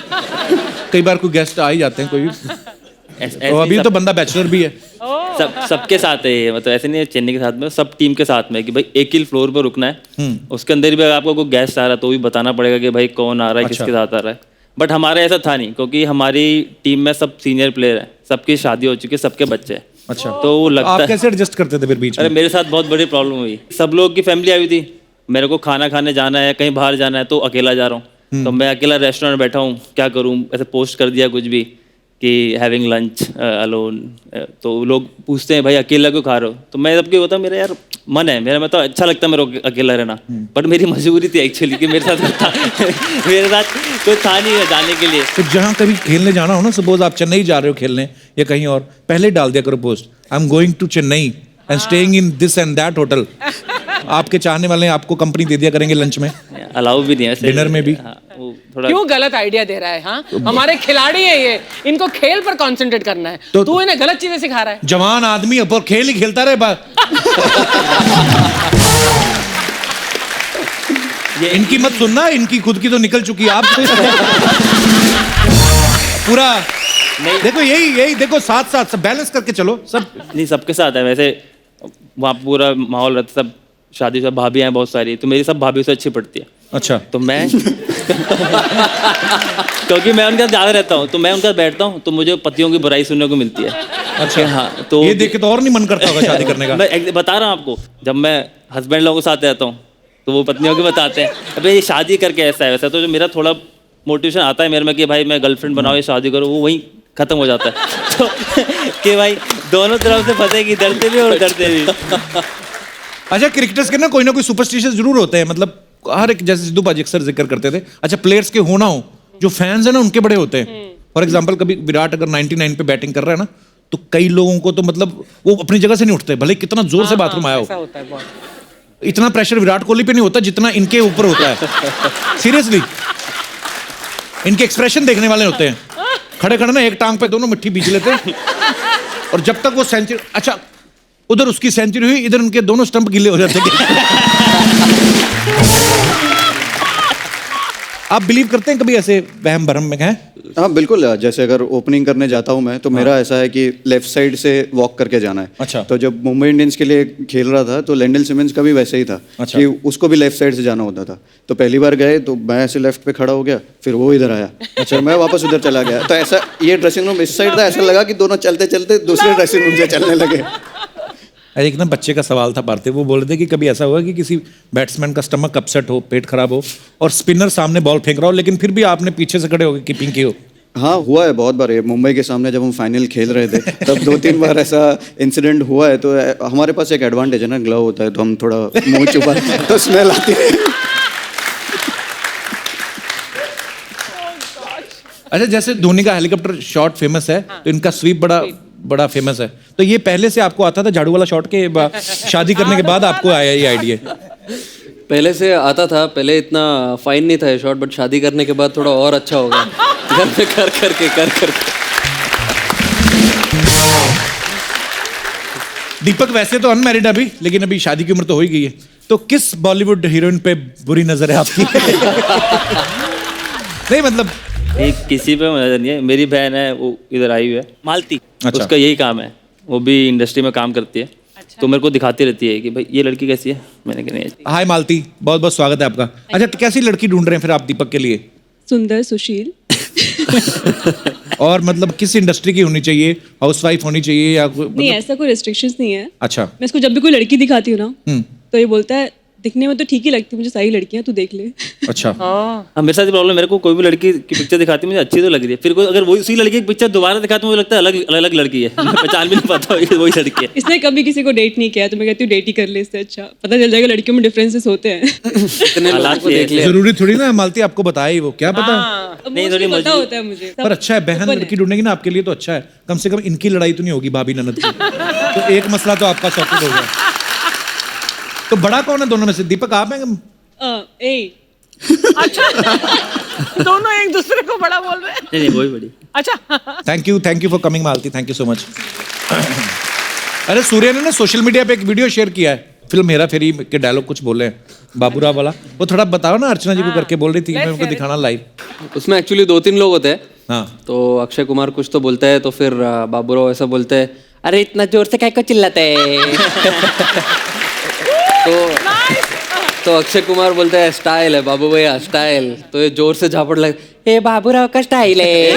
कई बार कोई गेस्ट आ ही जाते हैं कोई भी। तो अभी तो बंदा बैचलर भी है। सबके साथ है ये, मतलब ऐसे नहीं है चेन्नई के साथ में, सब टीम के साथ में कि भाई एक ही फ्लोर पर रुकना है। उसके अंदर भी अगर आपको कोई गेस्ट आ रहा है तो भी बताना पड़ेगा कि भाई कौन आ रहा है, किसके साथ आ रहा है। बट हमारा ऐसा था नहीं, क्योंकि हमारी टीम में सब सीनियर प्लेयर हैं, सबकी शादी हो चुकी है, सबके बच्चे हैं। अच्छा, तो वो लगता आप है। कैसे एडजस्ट करते थे फिर बीच में? अरे मेरे साथ बहुत बड़ी प्रॉब्लम हुई। सब लोग की फैमिली आई हुई थी, मेरे को खाना खाने जाना है, कहीं बाहर जाना है, तो अकेला जा रहा हूँ। तो मैं अकेला रेस्टोरेंट बैठा हूँ, क्या करूँ? ऐसे पोस्ट कर दिया कुछ भी कि हैविंग लंच अलोन, तो लोग पूछते हैं भाई अकेला क्यों खा रहे हो? तो मैं सबके होता मेरा यार मन है मेरा, मैं तो अच्छा लगता है मेरे को अकेला रहना, बट मेरी मजबूरी थी एक्चुअली कि मेरे साथ मेरे साथ कोई था नहीं जाने के लिए। तो जहाँ कभी खेलने जाना हो ना, सपोज आप चेन्नई जा रहे हो खेलने या कहीं और, पहले डाल दिया करो post, I am going to Chennai and staying in this and that hotel. आपके चाहने वाले आपको कंपनी दे दिया करेंगे लंच में, अलाउ भी नहीं है, डिनर में भी। हाँ, वो थोड़ा क्यों गलत आइडिया दे रहा है? हाँ, हमारे खिलाड़ी है ये, इनको खेल पर कंसंट्रेट करना है, तो तू इन्हें गलत चीजें सिखा रहा है। जवान आदमी ऊपर खेल ही खेलता रहे बात। ये इनकी मत सुनना, इनकी खुद की तो निकल चुकी है। आप पूरा नहीं, देखो यही देखो, साथ साथ सब बैलेंस करके चलो सब। नहीं सबके साथ है वैसे, वहाँ पूरा माहौल रहता, सब शादी से भाभी हैं बहुत सारी, तो मेरी सब भाभी से अच्छी पड़ती है। अच्छा, तो मैं क्योंकि मैं उनके साथ ज़्यादा रहता हूँ, तो मैं उनके साथ बैठता हूँ, तो मुझे पतियों की बुराई सुनने को मिलती है। अच्छा, हाँ, तो ये देख के तो और नहीं मन करता होगा शादी करने का। मैं बता रहा हूँ आपको, जब मैं हस्बैंड लोगों के साथ रहता हूँ तो वो पत्नियों की बताते हैं अबे ये शादी करके ऐसा है वैसा, तो जो मेरा थोड़ा मोटिवेशन आता है मेरे में कि भाई मैं गर्लफ्रेंड बनाओ, ये शादी करो, वो वहीं खत्म हो जाता है। तो कि भाई दोनों तरफ से फंसेगी, डरते भी और डरते भी। अच्छा, क्रिकेटर्स के ना कोई सुपरस्टिशियस जरूर होते हैं, मतलब हर एक, जैसे सिद्धू पाजी अक्सर जिक्र करते थे। अच्छा, प्लेयर्स के होना हो, जो फैंस है ना उनके बड़े होते हैं। फॉर एग्जाम्पल, कभी विराट अगर 99 पे बैटिंग कर रहा है ना, तो कई लोगों को तो मतलब वो अपनी जगह से नहीं उठते, भले कितना जोर से बाथरूम आया ऐसा हो। होता है बहुत। इतना प्रेशर विराट कोहली पे नहीं होता जितना इनके ऊपर होता है। सीरियसली, इनके एक्सप्रेशन देखने वाले होते हैं। खड़े खड़े ना एक टांग पे दोनों मिट्टी बीच लेते हैं, और जब तक वो सेंचुरी, अच्छा उधर उसकी सेंचुरी हुई, इधर उनके दोनों स्टंप गिले हो जाते आप बिलीव करते हैं कभी ऐसे वहम भरम में? हैं? हाँ बिल्कुल, जैसे अगर ओपनिंग करने जाता हूँ मैं, तो मेरा ऐसा है कि लेफ्ट साइड से वॉक करके जाना है। अच्छा। तो जब मुंबई इंडियंस के लिए खेल रहा था, तो लैंडल सिमंस का भी वैसे ही था। अच्छा। कि उसको भी लेफ्ट साइड से जाना होता था। तो पहली बार गए तो मैं ऐसे लेफ्ट पे खड़ा हो गया, फिर वो इधर आया, अच्छा मैं वापस उधर चला गया। तो ऐसा, ये ड्रेसिंग रूम इस साइड था, ऐसा लगा कि दोनों चलते चलते दूसरे ड्रेसिंग रूम से चलने लगे। एक ना बच्चे का सवाल था पार्थे, वो बोल रहे थे कि कभी ऐसा हुआ कि किसी बैट्समैन का स्टमक अपसेट हो, पेट खराब हो, और स्पिनर सामने बॉल फेंक रहा हो, लेकिन फिर भी आपने पीछे से खड़े होकर कीपिंग की हो? हाँ हुआ है बहुत बार। ये मुंबई के सामने जब हम फाइनल खेल रहे थे, तब 2-3 बार ऐसा इंसिडेंट हुआ है। तो हमारे पास एक एडवांटेज है ना, ग्लव होता है, तो हम थोड़ा मुंह छुपा तो स्मेल आती है। अच्छा, जैसे धोनी का हेलीकॉप्टर शॉट फेमस है, तो इनका स्वीप बड़ा बड़ा फेमस है। तो ये पहले से आपको आता था झाड़ू वाला शॉट के शादी करने के बाद आपको आया ये आइडिया? पहले से आता था, पहले इतना फाइन नहीं था ये शॉट, बट शादी करने के बाद थोड़ा और अच्छा हो गया। घर में कर करके दीपक वैसे तो अनमैरिड अभी, लेकिन अभी शादी की उम्र तो हो ही गई है। तो किस बॉलीवुड हीरोइन पे बुरी नजर है आपकी? नहीं मतलब एक किसी पे नजर नहीं है। मेरी बहन है, वो इधर आई हुई है, मालती। अच्छा। उसका यही काम है, वो भी इंडस्ट्री में काम करती है। तो मेरे को दिखाती रहती है कि भाई ये लड़की कैसी है। मैंने कहा नहीं। हाय मालती, बहुत बहुत स्वागत है आपका। अच्छा, तो कैसी लड़की ढूंढ रहे हैं फिर आप दीपक के लिए? सुंदर, सुशील। और मतलब किस इंडस्ट्री की होनी चाहिए? हाउसवाइफ होनी चाहिए या नहीं, ऐसा कोई रेस्ट्रिक्शंस नहीं है। अच्छा। मैं इसको जब भी कोई लड़की दिखाती हूँ ना, तो ये बोलता है दिखने में तो ठीक ही लगती है मुझे, सारी लड़कियां तू देख ले। अच्छा। हाँ, मेरे साथ प्रॉब्लम, मेरे को कोई भी लड़की की पिक्चर दिखाती है मुझे अच्छी तो लग रही है, फिर कोई अगर वही उसी लड़की की पिक्चर दोबारा दिखाती है मुझे लगता है अलग अलग लड़की है। मैं पहचान भी नहीं पाता ये वही लड़की है। इसने कभी किसी को डेट नहीं किया, तो मैं कहती हूँ डेट ही कर ले, इससे अच्छा पता चल जाएगा लड़कियों में डिफरेंस होते हैं। इतने लोगों को देख लिया। जरूरी थोड़ी ना मालती आपको बताए वो, क्या पता। नहीं, थोड़ी पता होता है मुझे। पर अच्छा है, बहन लड़की ढूंढेगी ना आपके लिए तो अच्छा है। कम से कम इनकी लड़ाई तो नहीं होगी भाभी ननद की। तो एक मसला तो आपका सॉर्टेड हो गया। तो बड़ा कौन है दोनों में से? दीपक आप हैं? अच्छा, दोनों एक दूसरे को बड़ा बोल रहे हैं। नहीं, वही बड़ी। अच्छा। Thank you for coming Malti, thank you so much. अरे सूर्य ने ना सोशल मीडिया पे एक वीडियो शेयर किया है, फिल्म हेरा फेरी के डायलॉग कुछ बोले हैं बाबूराव वाला, वो थोड़ा बताओ ना। अर्चना जी को करके बोल रही थी, मैं उनको दिखाना लाइव। उसमें एक्चुअली 2-3 लोग होते हैं। हाँ। तो अक्षय कुमार कुछ तो बोलता है, तो फिर बाबूराव ऐसा बोलते हैं, अरे इतना जोर से काय को चिल्लाते है। तो अक्षय कुमार बोलता है स्टाइल है बाबू भैया, स्टाइल। तो ये जोर से झापड़ लगे, ए बाबूराव का स्टाइल है।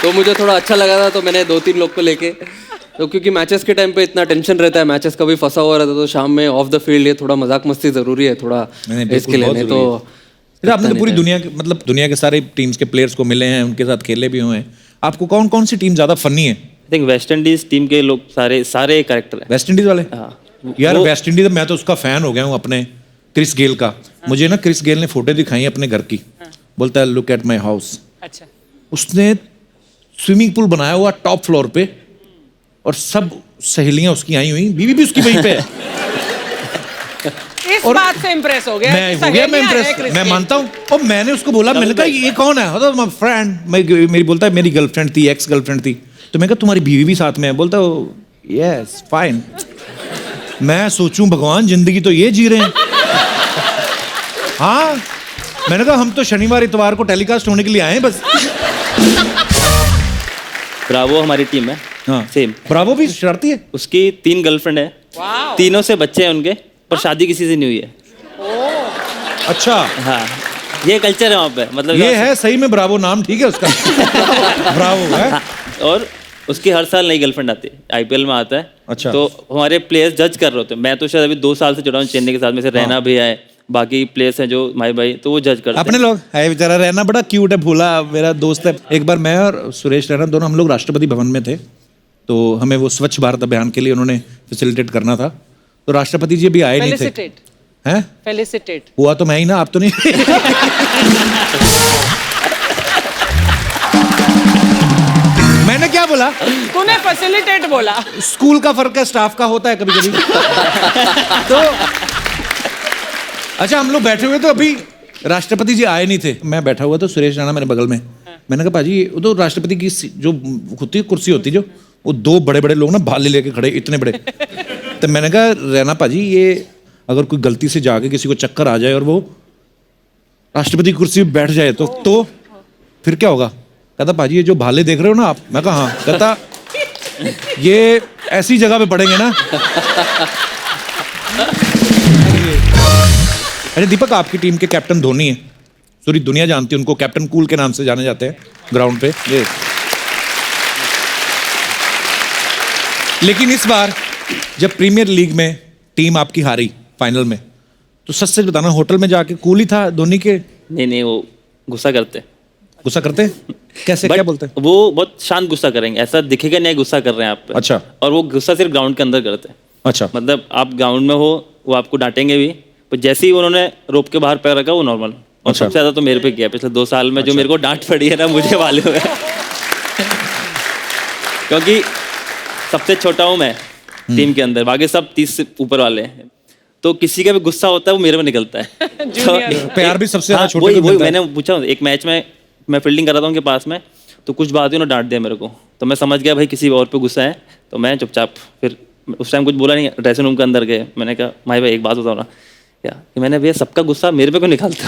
तो मुझे थोड़ा अच्छा लगा था, तो मैंने 2-3 लोग को लेके, तो क्योंकि मैचेस के टाइम पे इतना टेंशन रहता है, मैचेस कभी फंसा हुआ रहता है, तो शाम में ऑफ द फील्ड ये थोड़ा मजाक मस्ती जरूरी है थोड़ा इसके लिए। नहीं तो आपने तो पूरी दुनिया के मतलब दुनिया के सारे टीम्स के प्लेयर्स को मिले हैं, उनके साथ खेले भी हुए हैं। आपको कौन कौन सी टीम ज्यादा फनी है? I think West Indies team के लोग सारे कैरेक्टर है। वेस्ट इंडीज वाले? हाँ। यार वेस्ट इंडीज मैं तो उसका फैन हो गया हूँ अपने क्रिस गेल का। मुझे ना क्रिस गेल ने फोटो दिखाई अपने घर की, बोलता है लुक एट माई हाउस। अच्छा। उसने स्विमिंग पूल बनाया हुआ टॉप फ्लोर पे, और सब सहेलियां उसकी आई हुई, बीवी भी उसकी वहीं पे है। इस बात से इम्प्रेस हो गया। मैं इम्प्रेस, मैं मानता हूँ। और मैंने उसको बोला, मैंने कहा ये कौन है? My friend. मेरी बोलता है मेरी गर्लफ्रेंड थी, एक्स गर्लफ्रेंड थी। तो मैं कहा तुम्हारी बीवी भी साथ में है? बोलता यस फाइन। मैं सोचूं भगवान जिंदगी तो ये जी रहे हैं। हाँ, मैंने कहा हम तो शनिवार इतवार को टेलीकास्ट होने के लिए आए हैं बस। ब्रावो हमारी टीम है। हाँ सेम। ब्रावो भी शरारती है। उसकी 3 गर्लफ्रेंड है, तीनों से बच्चे हैं उनके, पर शादी किसी से नहीं हुई है। अच्छा। हाँ, ये कल्चर है वहाँ पे, मतलब ये है सही में ब्रावो, नाम ठीक है उसका। ब्रावो है। और उसकी हर साल नई गर्लफ्रेंड आती है, आईपीएल में आता है। अच्छा। तो हमारे प्लेयर्स जज कर रहे होते हैं। मैं तो शायद अभी 2 साल से जुड़ा हूँ चेन्नई के साथ में से, रहना भी है, बाकी प्लेयर्स हैं जो भाई, तो वो जज करते हैं। अपने लोग है बेचारा, रहना बड़ा क्यूट है, भोला मेरा दोस्त है। एक बार मैं और सुरेश रैना दोनों हम लोग राष्ट्रपति भवन में थे, तो हमें वो स्वच्छ भारत अभियान के लिए उन्होंने फैसिलिटेट करना था। तो राष्ट्रपति जी भी आए नहीं थे। हैं? फेलिसिटेट हुआ तो मैं ही ना, आप तो नहीं। मैंने क्या बोला? तूने फैसिलिटेट बोला। स्कूल का फर्क है, स्टाफ का होता है कभी कभी। तो अच्छा, हम लोग बैठे हुए तो अभी राष्ट्रपति जी आए नहीं थे। मैं बैठा हुआ तो सुरेश राणा मेरे बगल में। मैंने कहा पाजी वो तो राष्ट्रपति की जो होती है कुर्सी होती जो, वो 2 बड़े बड़े लोग ना भाले लेके खड़े, इतने बड़े। तो मैंने कहा रैना पाजी ये अगर कोई गलती से जाके किसी को चक्कर आ जाए और वो राष्ट्रपति की कुर्सी पे बैठ जाए तो फिर क्या होगा? कहता पाजी ये जो भाले देख रहे हो ना आप। मैं कहा हाँ। कहता ये ऐसी जगह पे पड़ेंगे ना। अरे दीपक, आपकी टीम के कैप्टन धोनी है, पूरी दुनिया जानती है उनको, कैप्टन कूल के नाम से जाने जाते हैं ग्राउंड पे। ये लेकिन इस बार जब प्रीमियर लीग में टीम आपकी हारी फाइनल में, तो सच सच बताना होटल में जाके कूल ही था धोनी के? नहीं, वो गुस्सा करते। गुस्सा करते? कैसे, क्या बोलते हैं? वो बहुत शांत गुस्सा करेंगे, ऐसा दिखेगा नहीं गुस्सा कर रहे हैं आप पे। अच्छा। और वो गुस्सा सिर्फ ग्राउंड के अंदर करते हैं। अच्छा। मतलब आप ग्राउंड में हो, वो आपको डांटेंगे भी, पर जैसे ही उन्होंने रोप के बाहर पैर रखा वो नॉर्मल, और सबसे ज़्यादा तो मेरे पे किया पिछले 2 साल में। जो मेरे को डांट पड़ी है ना, मुझे मालूम है क्योंकि सबसे छोटा हूँ मैं टीम के अंदर, बाकी सब 30 से ऊपर वाले हैं। तो किसी का भी गुस्सा होता है वो मेरे में निकलता है। प्यार भी सबसे हाँ, छोटे वही को मिलता है। मैंने पूछा, एक मैच में मैं फील्डिंग कर रहा था उनके पास में, तो कुछ बात हुई, उन्होंने डांट दिया मेरे को। तो मैं समझ गया भाई किसी और पे गुस्सा है, तो मैं चुपचाप, फिर उस टाइम कुछ बोला नहीं। ड्रेसिंग रूम के अंदर गए, मैंने कहा भाई एक बात बताओ ना, क्या कि मैंने भैया सबका गुस्सा मेरे पे क्यों निकालता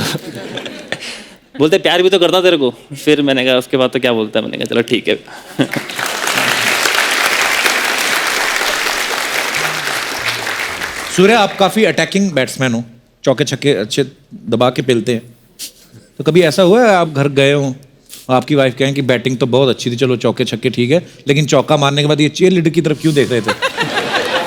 बोलते प्यार भी तो करता तेरे को। फिर मैंने कहा उसके बाद तो क्या बोलता है, मैंने कहा चलो ठीक है। सूर्य, आप काफी अटैकिंग बैट्समैन हो, चौके छक्के अच्छे दबा के पेलते हैं। तो कभी ऐसा हुआ है आप घर गए हो, आपकी वाइफ कहें कि बैटिंग तो बहुत अच्छी थी, चलो चौके छक्के ठीक है, लेकिन चौका मारने के बाद ये चीयर लीडर की तरफ क्यों देख रहे थे?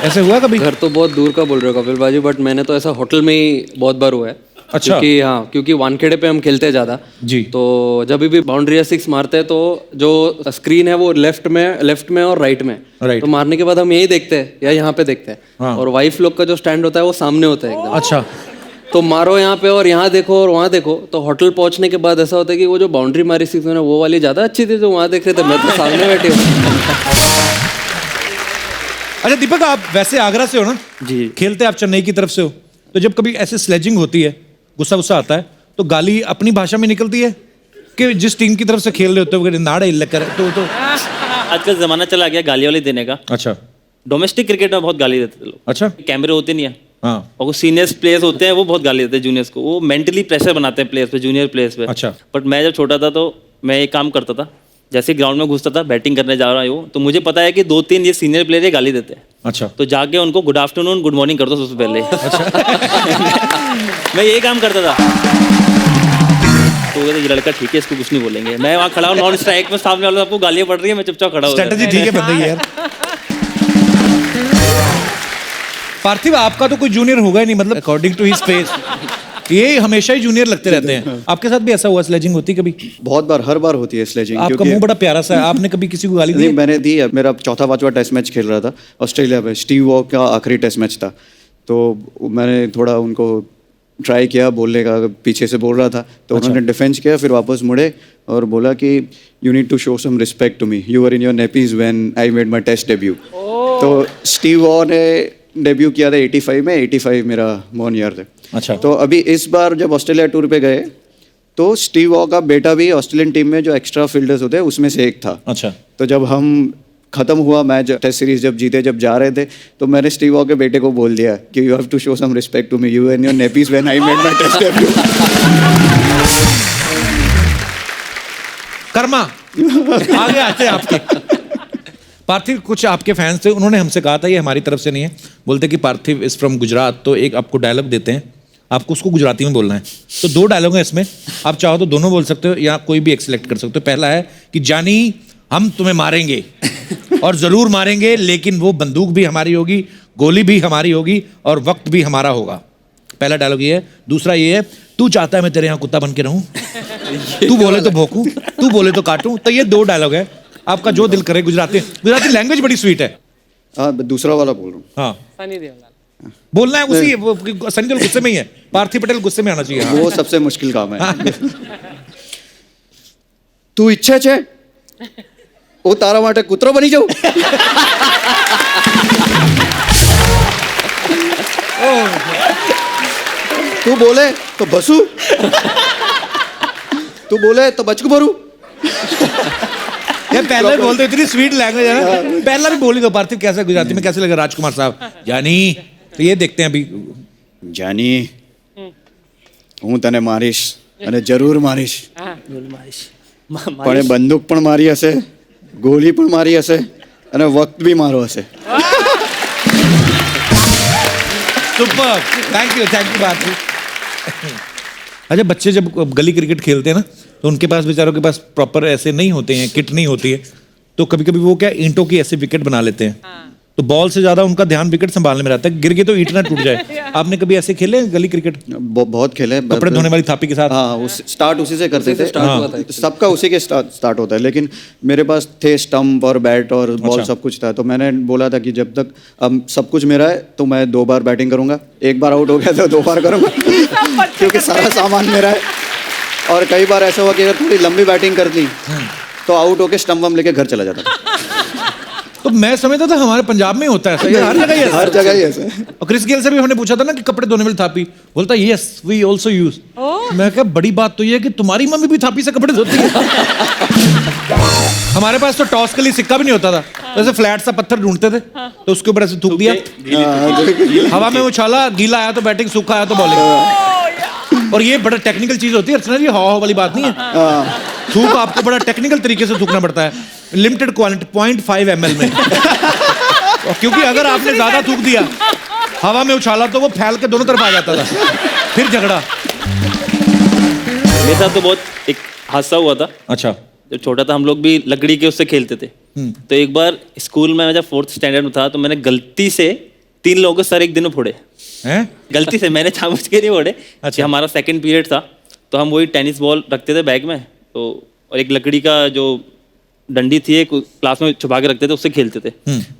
ऐसे हुआ कभी? घर तो बहुत दूर का बोल रहे हो कपिल बाजी, बट मैंने तो ऐसा होटल में ही बहुत बार हुआ है। अच्छा। क्योंकि वानखेड़े पे हम खेलते हैं ज़्यादा जी। तो जब भी बाउंड्री या 6 मारते हैं तो जो स्क्रीन है वो लेफ्ट में और राइट में। राइट। तो मारने के बाद हम यही देखते हैं या यहाँ पे देखते हैं। हाँ। और वाइफ लोग का जो स्टैंड होता है वो सामने होता है एकदम। अच्छा। तो मारो यहाँ पे और यहाँ देखो और वहाँ देखो। तो होटल पहुँचने के बाद ऐसा होता है कि वो जो बाउंड्री मारी 6 में वो वाली ज़्यादा अच्छी थी जो वहाँ देख रहे थे, मैं तो सामने बैठी हूँ। अच्छा दीपक, आप वैसे आगरा से हो ना? जी। खेलते आप चेन्नई की तरफ से हो, तो जब कभी ऐसे स्लेजिंग होती है, गुस्सा आता है, तो गाली अपनी भाषा में निकलती है कि जिस टीम की तरफ से खेल रहे होते हो नाड़ा कर तो आजकल जमाना चला गया गाली वाली देने का। अच्छा। डोमेस्टिक क्रिकेट में बहुत गाली देते थे लोग। अच्छा। कैमरे होते नहीं है, हाँ। और वो सीनियर्स प्लेयर्स होते हैं वो बहुत गाली देते हैं जूनियर्स को, वो मेंटली प्रेशर बनाते हैं प्लेयर्स पे, जूनियर प्लेयर्स पे। अच्छा। बट मैं जब छोटा था तो मैं एक काम करता था, जैसे ग्राउंड में घुसता था, बैटिंग करने जा रहा हूँ, तो मुझे पता है कि 2-3 ये सीनियर प्लेयर ये गाली देते हैं। अच्छा। तो जाके उनको गुड आफ्टरनून गुड मॉर्निंग कर दो सबसे पहले। मैं यही काम करता था। तो वो कहते ये लड़का ठीक है, इसको कुछ नहीं बोलेंगे। मैं वहाँ खड़ा हूँ नॉन स्ट्राइक में, सामने वालों सबको गालियाँ पड़ रही है, मैं चुपचाप खड़ा हूँ। स्ट्रेटजी ठीक है बंदे की यार। पार्थिव, आपका तो कोई जूनियर होगा ही नहीं, मतलब अकॉर्डिंग टू हिज फेस ये हमेशा ही जूनियर लगते रहते हैं। आपके साथ भी ऐसा हुआ, स्लेजिंग होती कभी? बहुत बार, हर बार होती है स्लेजिंग। आपका मुंह बड़ा प्यारा सा है, आपने कभी किसी को गाली दी? नहीं, मैंने दी है। मेरा 4था-5वां टेस्ट मैच खेल रहा था ऑस्ट्रेलिया में, स्टीव वॉ का आखिरी टेस्ट मैच था। तो मैंने थोड़ा उनको ट्राई किया बोलने का, पीछे से बोल रहा था तो उन्होंने डिफेंस किया, फिर वापस मुड़े और बोला कि you need to show some respect to me, you are in your nappies when I made my test debut. तो स्टीव वॉ ने डेब्यू किया था 85 में, 85 मेरा बॉर्न ईयर थे। अच्छा। तो अभी इस बार जब ऑस्ट्रेलिया टूर पे गए तो स्टीव वॉ का बेटा भी ऑस्ट्रेलियन टीम में जो एक्स्ट्रा फील्डर्स होते हैं उसमें से एक था। अच्छा। तो जब हम खत्म हुआ मैच, टेस्ट सीरीज जब जीते, जब जा रहे थे, तो मैंने स्टीव वॉ के बेटे को बोल दिया कि you have to show some respect to me, you and your nappies when I made my test debut. कर्मा आगे आते हैं आपके। पार्थिव, कुछ आपके फैंस थे, उन्होंने हमसे कहा था, ये हमारी तरफ से नहीं है, बोलते कि पार्थिव इज फ्रॉम गुजरात, तो एक आपको डायलॉग देते हैं, आपको उसको गुजराती में बोलना है। तो 2 डायलॉग हैं इसमें, आप चाहो तो दोनों बोल सकते हो या कोई भी एक सिलेक्ट कर सकते हो। पहला है कि जानी हम तुम्हें मारेंगे और जरूर मारेंगे, लेकिन वो बंदूक भी हमारी होगी, गोली भी हमारी होगी और वक्त भी हमारा होगा। पहला डायलॉग ये है। दूसरा ये है, तू चाहता है मैं तेरे यहाँ कुत्ता बन के रहूं, तू बोले तो भौंकूं, तू बोले तो काटूं। तो ये 2 डायलॉग है, आपका जो दिल करे। गुजराती लैंग्वेज बड़ी स्वीट है। हाँ, दूसरा वाला बोल रहा हूँ। हाँ, सनी देओल बोलना है उसी। सनी देओल गुस्से में ही है, पार्थिव पटेल गुस्से में आना चाहिए। वो सबसे मुश्किल काम है। तू इच्छा छे ओ तारा माटे कुतरो बनी जाऊ। तू बोले तो बसू, तू बोले तो बचकू भरू। यार पहला भी बोलते, इतनी स्वीट लैंग्वेज है ना। पहला भी बोलेगा पार्थिव, कैसा गुजराती में कैसे लगा राजकुमार साहब? जानी, तो ये देखते हैं अभी। जानी હું તને મારીશ અને જરૂર મારીશ, પણ એ બંદૂક પણ મારી હશે, ગોળી પણ મારી હશે અને વખત भी મારો હશે। सुपर, थैंक यू पार्थिव। अच्छा, बच्चे जब गली क्रिकेट खेलते हैं ना, तो उनके पास बेचारों के पास प्रॉपर ऐसे नहीं होते हैं, किट नहीं होती है, तो कभी कभी वो क्या ईंटों की ऐसे विकेट बना लेते हैं। तो बॉल से ज्यादा उनका ध्यान विकेट संभालने में रहता है, गिर गए तो ईंट ना टूट जाए। आपने कभी ऐसे खेले गली क्रिकेट? बहुत खेले, कपड़े धोने वाली थापी के साथ। हाँ, स्टार्ट उसी से करते थे। हाँ। सबका उसी के स्टार्ट होता है, लेकिन मेरे पास थे स्टंप और बैट और बॉल, सब कुछ था। तो मैंने बोला था कि जब तक अब सब कुछ मेरा है तो मैं 2 बार बैटिंग करूंगा, 1 बार आउट हो गया तो 2 बार करूंगा, क्योंकि सारा सामान मेरा है। और कई बार ऐसा हुआ कि अगर थोड़ी लंबी बैटिंग कर दी तो आउट होके स्टंप वम लेके घर चला जाता था। तो मैं समझता था हमारे पंजाब में ही होता है ऐसा, ये हर जगह ही ऐसा हर जगह ही ऐसा है। और क्रिस गेल से भी हमने पूछा था ना कि कपड़े धोने वाली थापी, बोलता यस वी आल्सो यूज। मैं कहा बड़ी बात तो ये है कि तुम्हारी मम्मी भी थापी से कपड़े धोती है। हमारे पास तो टॉस के लिए सिक्का भी नहीं होता था, तो ऐसे फ्लैट सा पत्थर ढूंढते थे तो उसके ऊपर ऐसे थूक दिया, हवा में उछाला, गीला आया तो बैटिंग, सूखा आया तो बॉलिंग। और ये बड़ा टेक्निकल चीज होती है अर्चना जी, हाव वाली बात नहीं है। थूक आपको बड़ा टेक्निकल तरीके से थूकना पड़ता है, लिमिटेड क्वांटिटी 0.5 ml में। क्योंकि अगर आपने ज्यादा थूक दिया, हवा में उछाला तो वो फैल के दोनों तरफ आ जाता था, फिर झगड़ा। मेरे साथ तो बहुत एक हादसा हुआ था। अच्छा। जब छोटा था हम लोग भी लकड़ी के उससे खेलते थे। तो एक बार स्कूल में जब 4th स्टैंडर्ड में था तो मैंने गलती से 3 लोगों के सर एक दिन में फोड़े हैं? गलती से, मैंने जानबूझ के नहीं फोड़े। अच्छा। हमारा सेकंड पीरियड था तो हम वही टेनिस बॉल रखते थे बैग में, तो और एक लकड़ी का जो डंडी थी एक क्लास में छुपा के रखते थे, उससे खेलते थे।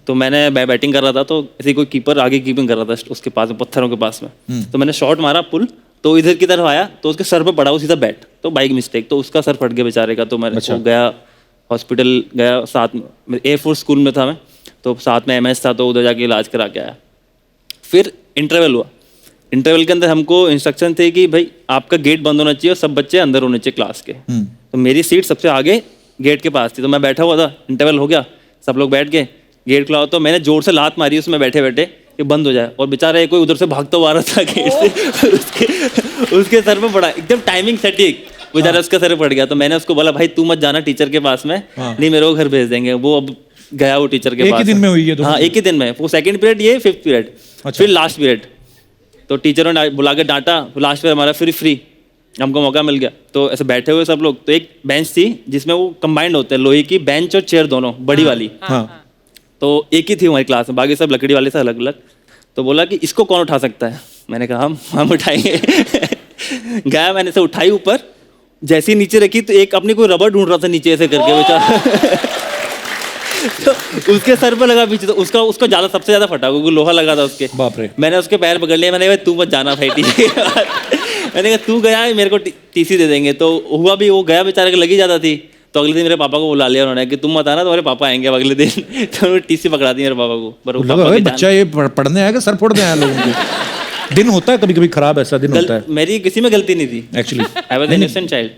तो मैं बैटिंग कर रहा था तो ऐसे कोई कीपर आगे कीपिंग कर रहा था उसके पास में, पत्थरों के पास में। तो मैंने शॉट मारा पुल, तो इधर की तरफ आया तो उसके सर पे पड़ा, वो सीधा बैट, तो बाइक मिस्टेक, तो उसका सर फट गया बेचारे का। तो मैं अच्छा। गया हॉस्पिटल गया, साथ में एयरफोर्स स्कूल में था मैं, तो साथ में MS था, तो उधर जाके इलाज करा के आया। फिर इंटरवल हुआ, इंटरवल के अंदर हमको इंस्ट्रक्शन थे कि भाई आपका गेट बंद होना चाहिए और सब बच्चे अंदर होने चाहिए क्लास के। तो मेरी सीट सबसे आगे गेट के पास थी, तो मैं बैठा हुआ था, इंटरवल हो गया, सब लोग बैठ गए, गेट खुला, तो मैंने जोर से लात मारी उसमें बैठे बैठे कि बंद हो जाए, और बेचारा कोई उधर से भागता हुआ आ रहा था गेट से, उसके सर पे पड़ा, एकदम टाइमिंग सटीक, बेचारा उसके सर पे पड़ गया। तो मैंने उसको बोला भाई तू मत जाना टीचर के पास में, नहीं मेरे को घर भेज देंगे। वो अब गया वो टीचर के पास। एक ही दिन में हुई है? हाँ, एक ही दिन में, वो सेकंड पीरियड, ये 5th पीरियड। फिर लास्ट पीरियड तो टीचरों ने बुला के डांटा, लास्ट पीरियड हमारा फ्री हमको मौका मिल गया। तो ऐसे बैठे हुए सब लोग, तो एक बेंच थी जिसमें वो कंबाइंड होते हैं, लोहे की बेंच और चेयर दोनों बड़ी वाली। तो एक ही थी हमारी क्लास में, बाकी सब लकड़ी वाले से अलग अलग। तो बोला कि इसको कौन उठा सकता है, मैंने कहा हम उठाएंगे। गया, मैंने से उठाई ऊपर, जैसे ही नीचे रखी तो एक अपनी कोई रबर ढूंढ रहा था नीचे ऐसे करके बेचारा। तो उसके सर पे लगा पीछे, तो उसका ज्यादा, सबसे ज्यादा फटा, क्योंकि लोहा लगा था उसके। बाप रे। मैंने उसके पैर पकड़ लिए, मैंने कहा तू मत जाना भाई टीसी। मैंने कहा तू गया मेरे को टीसी दे देंगे। तो हुआ भी, वो गया बेचारे को लगी जाता थी। तो अगले दिन मेरे पापा को बुला लिया उन्होंने कि तुम मत आना, तुम्हारे पापा आएंगे अगले दिन। तो उन्होंने टीसी पकड़ा दी मेरे पापा को। पर वो पापा के बच्चा ये पढ़ने आएगा, सर फोड़ने आया लोगों के। दिन होता है कभी कभी खराब, ऐसा दिन होता है। मेरी किसी में गलती नहीं थी actually, I was an innocent child.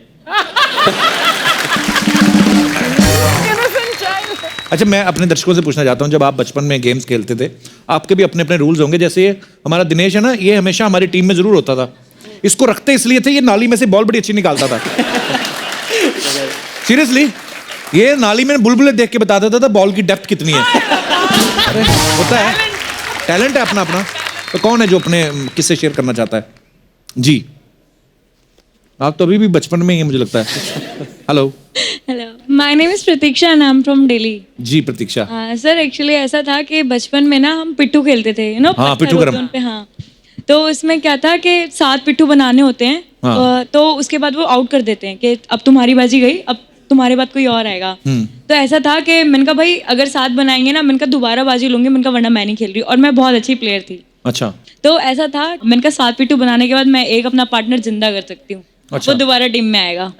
अच्छा, मैं अपने दर्शकों से पूछना चाहता हूँ, जब आप बचपन में गेम्स खेलते थे, आपके भी अपने अपने रूल्स होंगे। जैसे ये हमारा दिनेश है ना, ये हमेशा हमारी टीम में जरूर होता था। इसको रखते इसलिए थे, ये नाली में से बॉल बड़ी अच्छी निकालता था। सीरियसली, ये नाली में बुलबुले देख के बता देता था बॉल की डेप्थ कितनी है। अरे होता है, टैलेंट है अपना अपना। तो कौन है जो अपने किससे शेयर करना चाहता है? जी, आप तो अभी भी बचपन में ही है मुझे लगता है। Hello hello, my name is Pratiksha and I am from Delhi. जी प्रतीक्षा। सर एक्चुअली ऐसा था कि बचपन में ना हम पिट्ठू खेलते थे, यू नो। हाँ, पिट्ठू गरम। हाँ, तो उसमें क्या था कि 7 पिट्ठू बनाने होते हैं। हाँ। तो उसके बाद वो आउट कर देते हैं कि अब तुम्हारी बाजी गई, अब तुम्हारे बाद कोई और आएगा। तो ऐसा था कि मैंने कहा भाई अगर 7 बनाएंगे ना, मैंने कहा दोबारा बाजी लूंगी, मैंने कहा वरना मैं नहीं खेल रही। और मैं बहुत अच्छी प्लेयर थी। अच्छा। तो ऐसा था, मैंने कहा 7 पिट्ठू बनाने के बाद मैं एक अपना पार्टनर जिंदा कर सकती हूँ। अच्छा। वो दोबारा टीम में आएगा।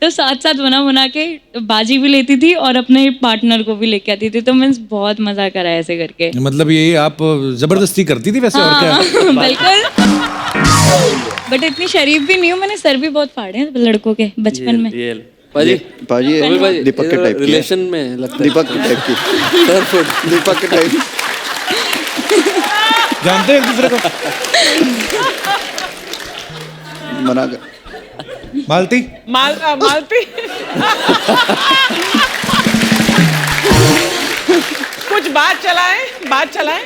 तो 7 बना के बाजी भी लेती थी और अपने पार्टनर को भी लेके आती थी। तो मैंने बहुत मजा करा ऐसे करके। मतलब ये आप जबरदस्ती करती थी वैसे? और क्या? बिल्कुल। बट इतनी शरीफ भी नहीं हूँ, मैंने सर भी बहुत फाड़े हैं लड़कों के बचपन में। पाजी पाजी दीपक के टाइप की रिलेशन में लगता है। दीपक के टाइप की। दीपक के टाइप। जानते हैं एक दूसरे को? मना कर। मालती मालती। कुछ बात चलाएं।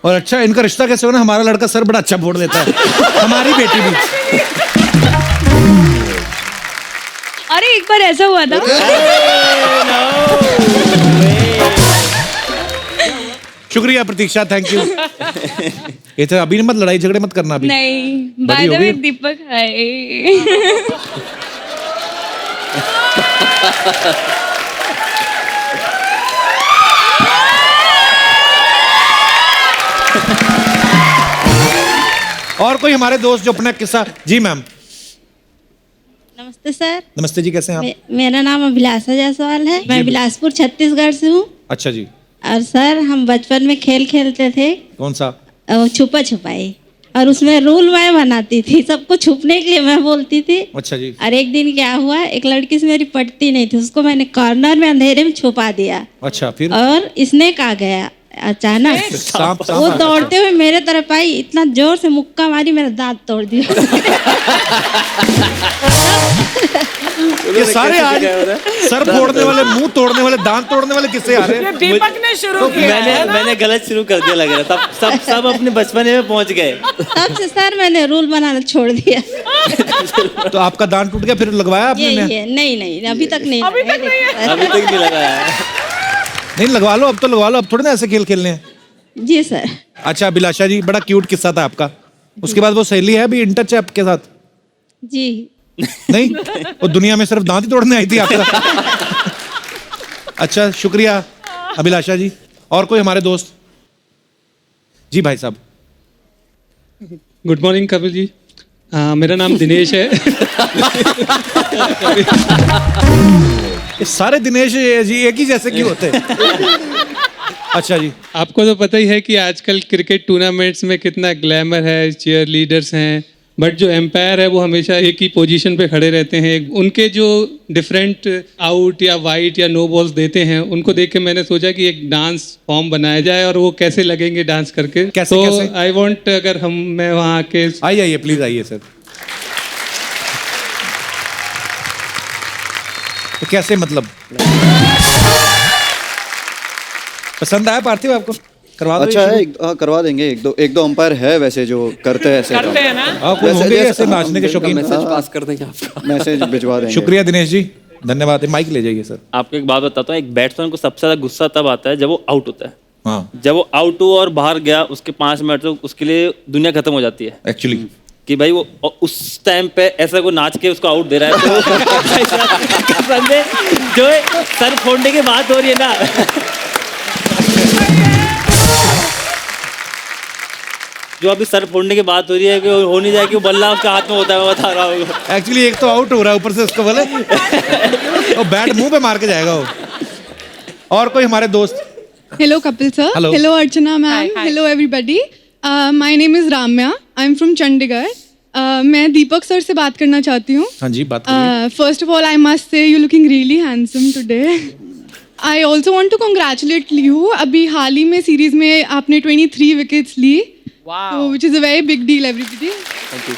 और अच्छा, इनका रिश्ता कैसे हो ना, हमारा लड़का सर बड़ा अच्छा फोड़ देता है, हमारी बेटी भी। अरे एक बार ऐसा हुआ था। शुक्रिया प्रतीक्षा, थैंक यू। ये तो अभी मत लड़ाई झगड़े मत करना अभी। नहीं, बाय द वे दीपक है। और कोई हमारे दोस्त जो अपना किस्सा? जी मैम। नमस्ते सर। नमस्ते जी, कैसे हैं आप? मेरा नाम अभिलाषा जायसवाल है। मैं बिलासपुर छत्तीसगढ़ से हूँ। अच्छा जी। और सर हम बचपन में खेल खेलते थे, कौन सा? छुपा छुपाई, और उसमें रूल मैं बनाती थी, सबको छुपने के लिए मैं बोलती थी। अच्छा जी। और एक दिन क्या हुआ, एक लड़की से मेरी पटती नहीं थी, उसको मैंने कॉर्नर में अंधेरे में छुपा दिया। अच्छा, फिर? और स्नेक आ गया अचानक, सांप वो दौड़ते हुए मेरे तरफ आई, इतना जोर से मुक्का मारी, मेरा दांत तोड़ दिया। ये सारे आज सर फोड़ने वाले, मुंह तोड़ने वाले, दांत तोड़ने वाले किससे आ रहे हैं? दीपक ने शुरू किया है ना? मैंने गलत शुरू कर दिया लग रहा था। सब अपने बचपने में पहुंच गए। तब से सर मैंने रूल बनाना छोड़ दिया। तो आपका दांत टूट गया, फिर लगवाया आपने? नहीं, अभी तक नहीं। अभी तक नहीं लगाया। नहीं, लगवा लो, अब तो लगवा लो, अब थोड़े ना ऐसे खेल खेलने हैं। जी सर। अच्छा अभिलाषा जी, बड़ा क्यूट किस्सा था आपका। उसके बाद वो सहेली है अभी इन टच है आपके साथ? जी नहीं, वो दुनिया में सिर्फ दांत ही तोड़ने आई थी आपका। अच्छा, शुक्रिया अभिलाषा जी। और कोई हमारे दोस्त? जी भाई साहब। Good morning Kapil ji. मेरा नाम दिनेश है। ये सारे दिनेश जी एक ही जैसे क्यों होते हैं? अच्छा जी। आपको तो पता ही है कि आजकल क्रिकेट टूर्नामेंट्स में कितना ग्लैमर है, चीयर लीडर्स हैं, बट जो एम्पायर है वो हमेशा एक ही पोजीशन पे खड़े रहते हैं। उनके जो डिफरेंट आउट या वाइट या नो बॉल्स देते हैं, उनको देख के मैंने सोचा कि एक डांस फॉर्म बनाया जाए और वो कैसे लगेंगे डांस करके। कैसे? आई वांट, अगर मैं वहाँ आके आइए प्लीज आइए सर। तो कैसे, मतलब पसंद आया पार्थिव आपको? करवा दो। अच्छा है, करवा देंगे। एक दो अंपायर है वैसे जो करते हैं ऐसे। करते हैं ना? कोई होंगे ऐसे नाचने के शौकीन? मैसेज पास कर देंगे आपका। मैसेज भिजवा देंगे। शुक्रिया दिनेश जी, धन्यवाद। माइक ले जाइए सर। आपको एक बात बताता हूँ, एक बैट्समैन को सबसे ज्यादा गुस्सा तब आता है जब वो आउट होता है। हाँ, जब वो आउट हो और बाहर गया, उसके 5 मिनट तो उसके लिए दुनिया खत्म हो जाती है एक्चुअली। कि भाई वो उस टाइम पे ऐसा को नाच के उसको आउट दे रहा है, तो बंदे जो है सर फोड़ने की बात हो रही है ना, जो अभी सर फोड़ने की बात हो रही है कि हो नहीं जाए कि वो बल्ला उसके हाथ में होता है, मैं बता रहा हूँ। एक्चुअली एक तो आउट हो रहा है, ऊपर से उसको बोले वो बैट मुंह पे मार के जाएगा वो। और कोई हमारे दोस्त? Hello Kapil sir. Hello. Hello Archana ma'am. Hi. Hello everybody. My name is Ramya. I'm from Chandigarh. मैं दीपक सर से बात करना चाहती हूँ. हाँ जी, बात करिए। First of all, I must say you're looking really handsome today. I also want to congratulate you. अभी हाल ही में सीरीज में आपने 23 विकेट्स ली. Wow. So, which is a very big deal, everybody. Thank you.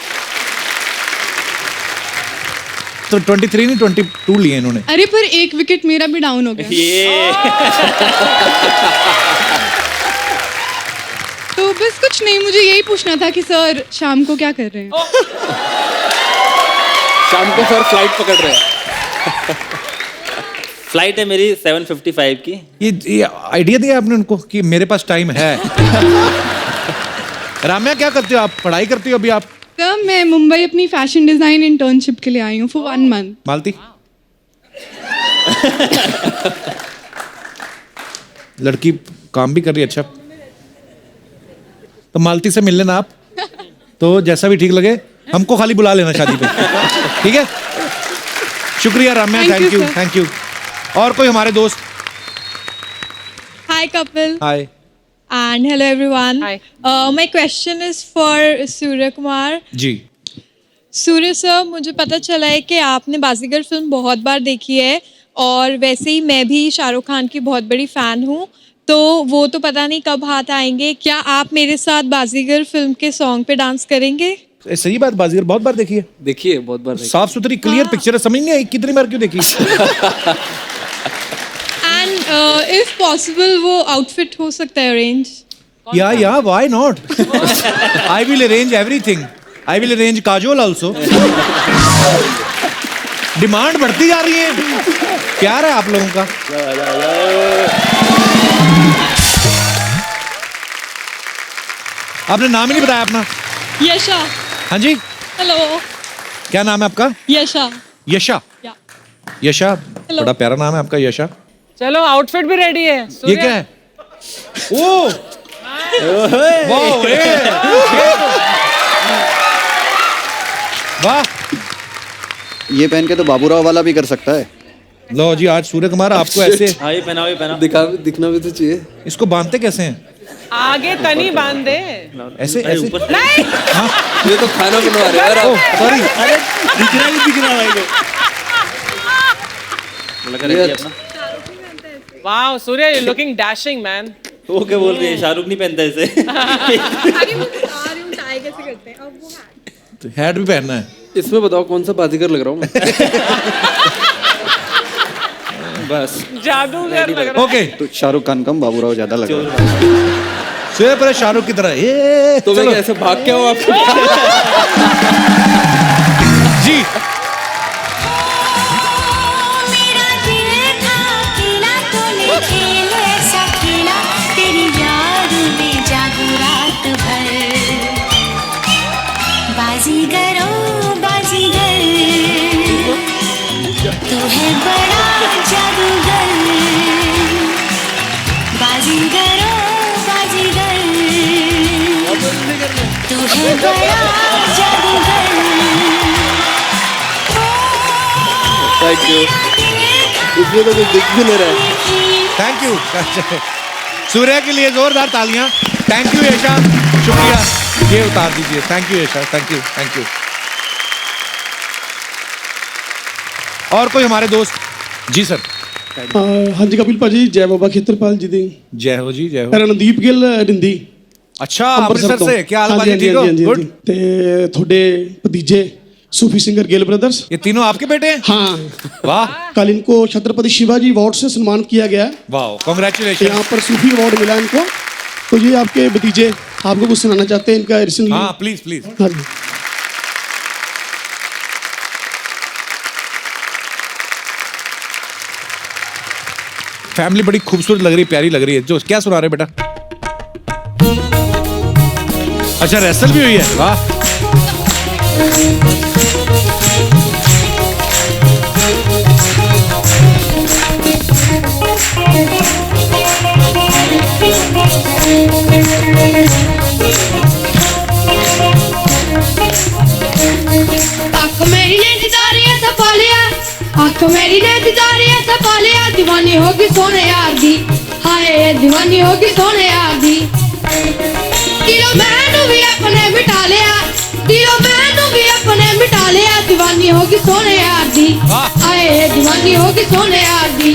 तो 23 नहीं 22 लिए इन्होंने। अरे पर एक विकेट मेरा भी डाउन हो गया. ये तो बस कुछ नहीं, मुझे यही पूछना था कि सर शाम को क्या कर रहे हैं? शाम को सर फ्लाइट पकड़ रहे हैं। फ्लाइट है मेरी 7:55 की। ये आइडिया दिया आपने उनको कि मेरे पास टाइम है। राम्या, क्या करते हो आप? पढ़ाई करती हो अभी आप? सर मैं मुंबई अपनी फैशन डिजाइन इंटर्नशिप के लिए आई हूँ फॉर 1 month. मालती? लड़की काम भी कर रही है। अच्छा, तो मालती से मिल लेना आप, तो जैसा भी ठीक लगे हमको खाली बुला लेना शादी पे, ठीक है? शुक्रिया Ramya, Thank you, thank you. और कोई हमारे दोस्त? Hi Kapil hi. and hello everyone. Hi. My question is for Surya Kumar. जी। सूर्य सर, मुझे पता चला है कि आपने बाजीगर फिल्म बहुत बार देखी है और वैसे ही मैं भी शाहरुख खान की बहुत बड़ी फ़ैन हूँ, तो वो तो पता नहीं कब हाथ आएंगे। क्या आप मेरे साथ बाजीगर फिल्म के सॉन्ग पे डांस करेंगे? सही बात, बाजीगर बहुत बार देखी है। देखिए, बहुत बार देखिए। साफ सुथरी क्लियर पिक्चर है, समझ नहीं आई कितनी बार क्यों देखी। एंड इफ पॉसिबल वो आउटफिट हो सकता है अरेंज? या why not? I will arrange everything. I will arrange Kajol also. Demand बढ़ती जा रही है, प्यार है आप लोगों का। आपने नाम ही नहीं बताया अपना। यशा। हाँ जी, हेलो। क्या नाम है आपका? यशा। यशा। यशा, बड़ा प्यारा नाम है आपका, यशा। चलो, आउटफिट भी रेडी है। ये क्या है? ओ वाह, वाह, ये पहन के तो बाबूराव वाला भी कर सकता है। लो जी, आज सूर्य कुमार आपको ऐसे हाँ, ये पहना दिखना भी तो चाहिए। इसको बांधते कैसे हैं? आगे तनी बांध दे। ऐसे ऐसे नहीं, ये तो खाना बनवा रहे हैं। ओह सॉरी, अरे दिख रहा भाई को। लगा रही है अपना। Wow Surya, you looking dashing man. वो क्या बोल रही है, शाहरुख नहीं पहनता इसे। हैट भी पहनना है। इसमें बताओ कौन सा बाजीगर लग रहा हूँ मैं? बस जादूगर लग रहा है। ओके, तो शाहरुख खान कम बाबूराव ज्यादा लग रहा है। सूर्य पर शाहरुख की तरह ये तो मैं कैसे भाग के हूँ आपको? जी तू है बड़ा जादूगर, बाजीगरो बाजीगर, तू है बड़ा जादूगर। Thank you. इसमें तो कुछ दिख भी नहीं रहा है। Thank you. सूर्य के लिए जोरदार तालियां। थैंक यू यशा, शुक्रिया। ये उतार दीजिए। Thank you Yasha, thank you thank you. और कोई हमारे दोस्त? जी सर। हाँ जी कपिल भाजी, जय बाबा खेतरपाल जी दी। जय हो जी, जय हो। रणदीप गिल रिंदी। अच्छा, अमृतसर से। क्या हाल भाजी, ठीक हो? गुड। ते थोड़े भतीजे सूफी सिंगर गिल ब्रदर्स, ये तीनों आपके बेटे हैं? हाँ। वाह। कल इनको छत्रपति शिवाजी अवार्ड से सम्मानित किया गया। वाह, कांग्रेचुलेशन। यहाँ पर सूफी अवार्ड मिला इनको। तो ये आपके भतीजे आपको कुछ सुनाना चाहते हैं इनका रिसेंटली। हाँ प्लीज प्लीज। हाँ जी। फैमिली बड़ी खूबसूरत लग रही है, प्यारी लग रही है। जो क्या सुना रहे बेटा? अच्छा, रेसल भी हुई है। वाह। आँख मेरी ने दिदारियां सपा लिया, आँख मेरी ने दिदारियां सपा लिया, दीवानी होगी सोने यार दी, हाय दीवानी होगी सोने यार दी। दिलों मैनू भी अपने मिटा लिया, दिलों मैनू भी अपने मिटा लिया, दीवानी होगी सोने यार दी, हाय दीवानी होगी सोने यार दी।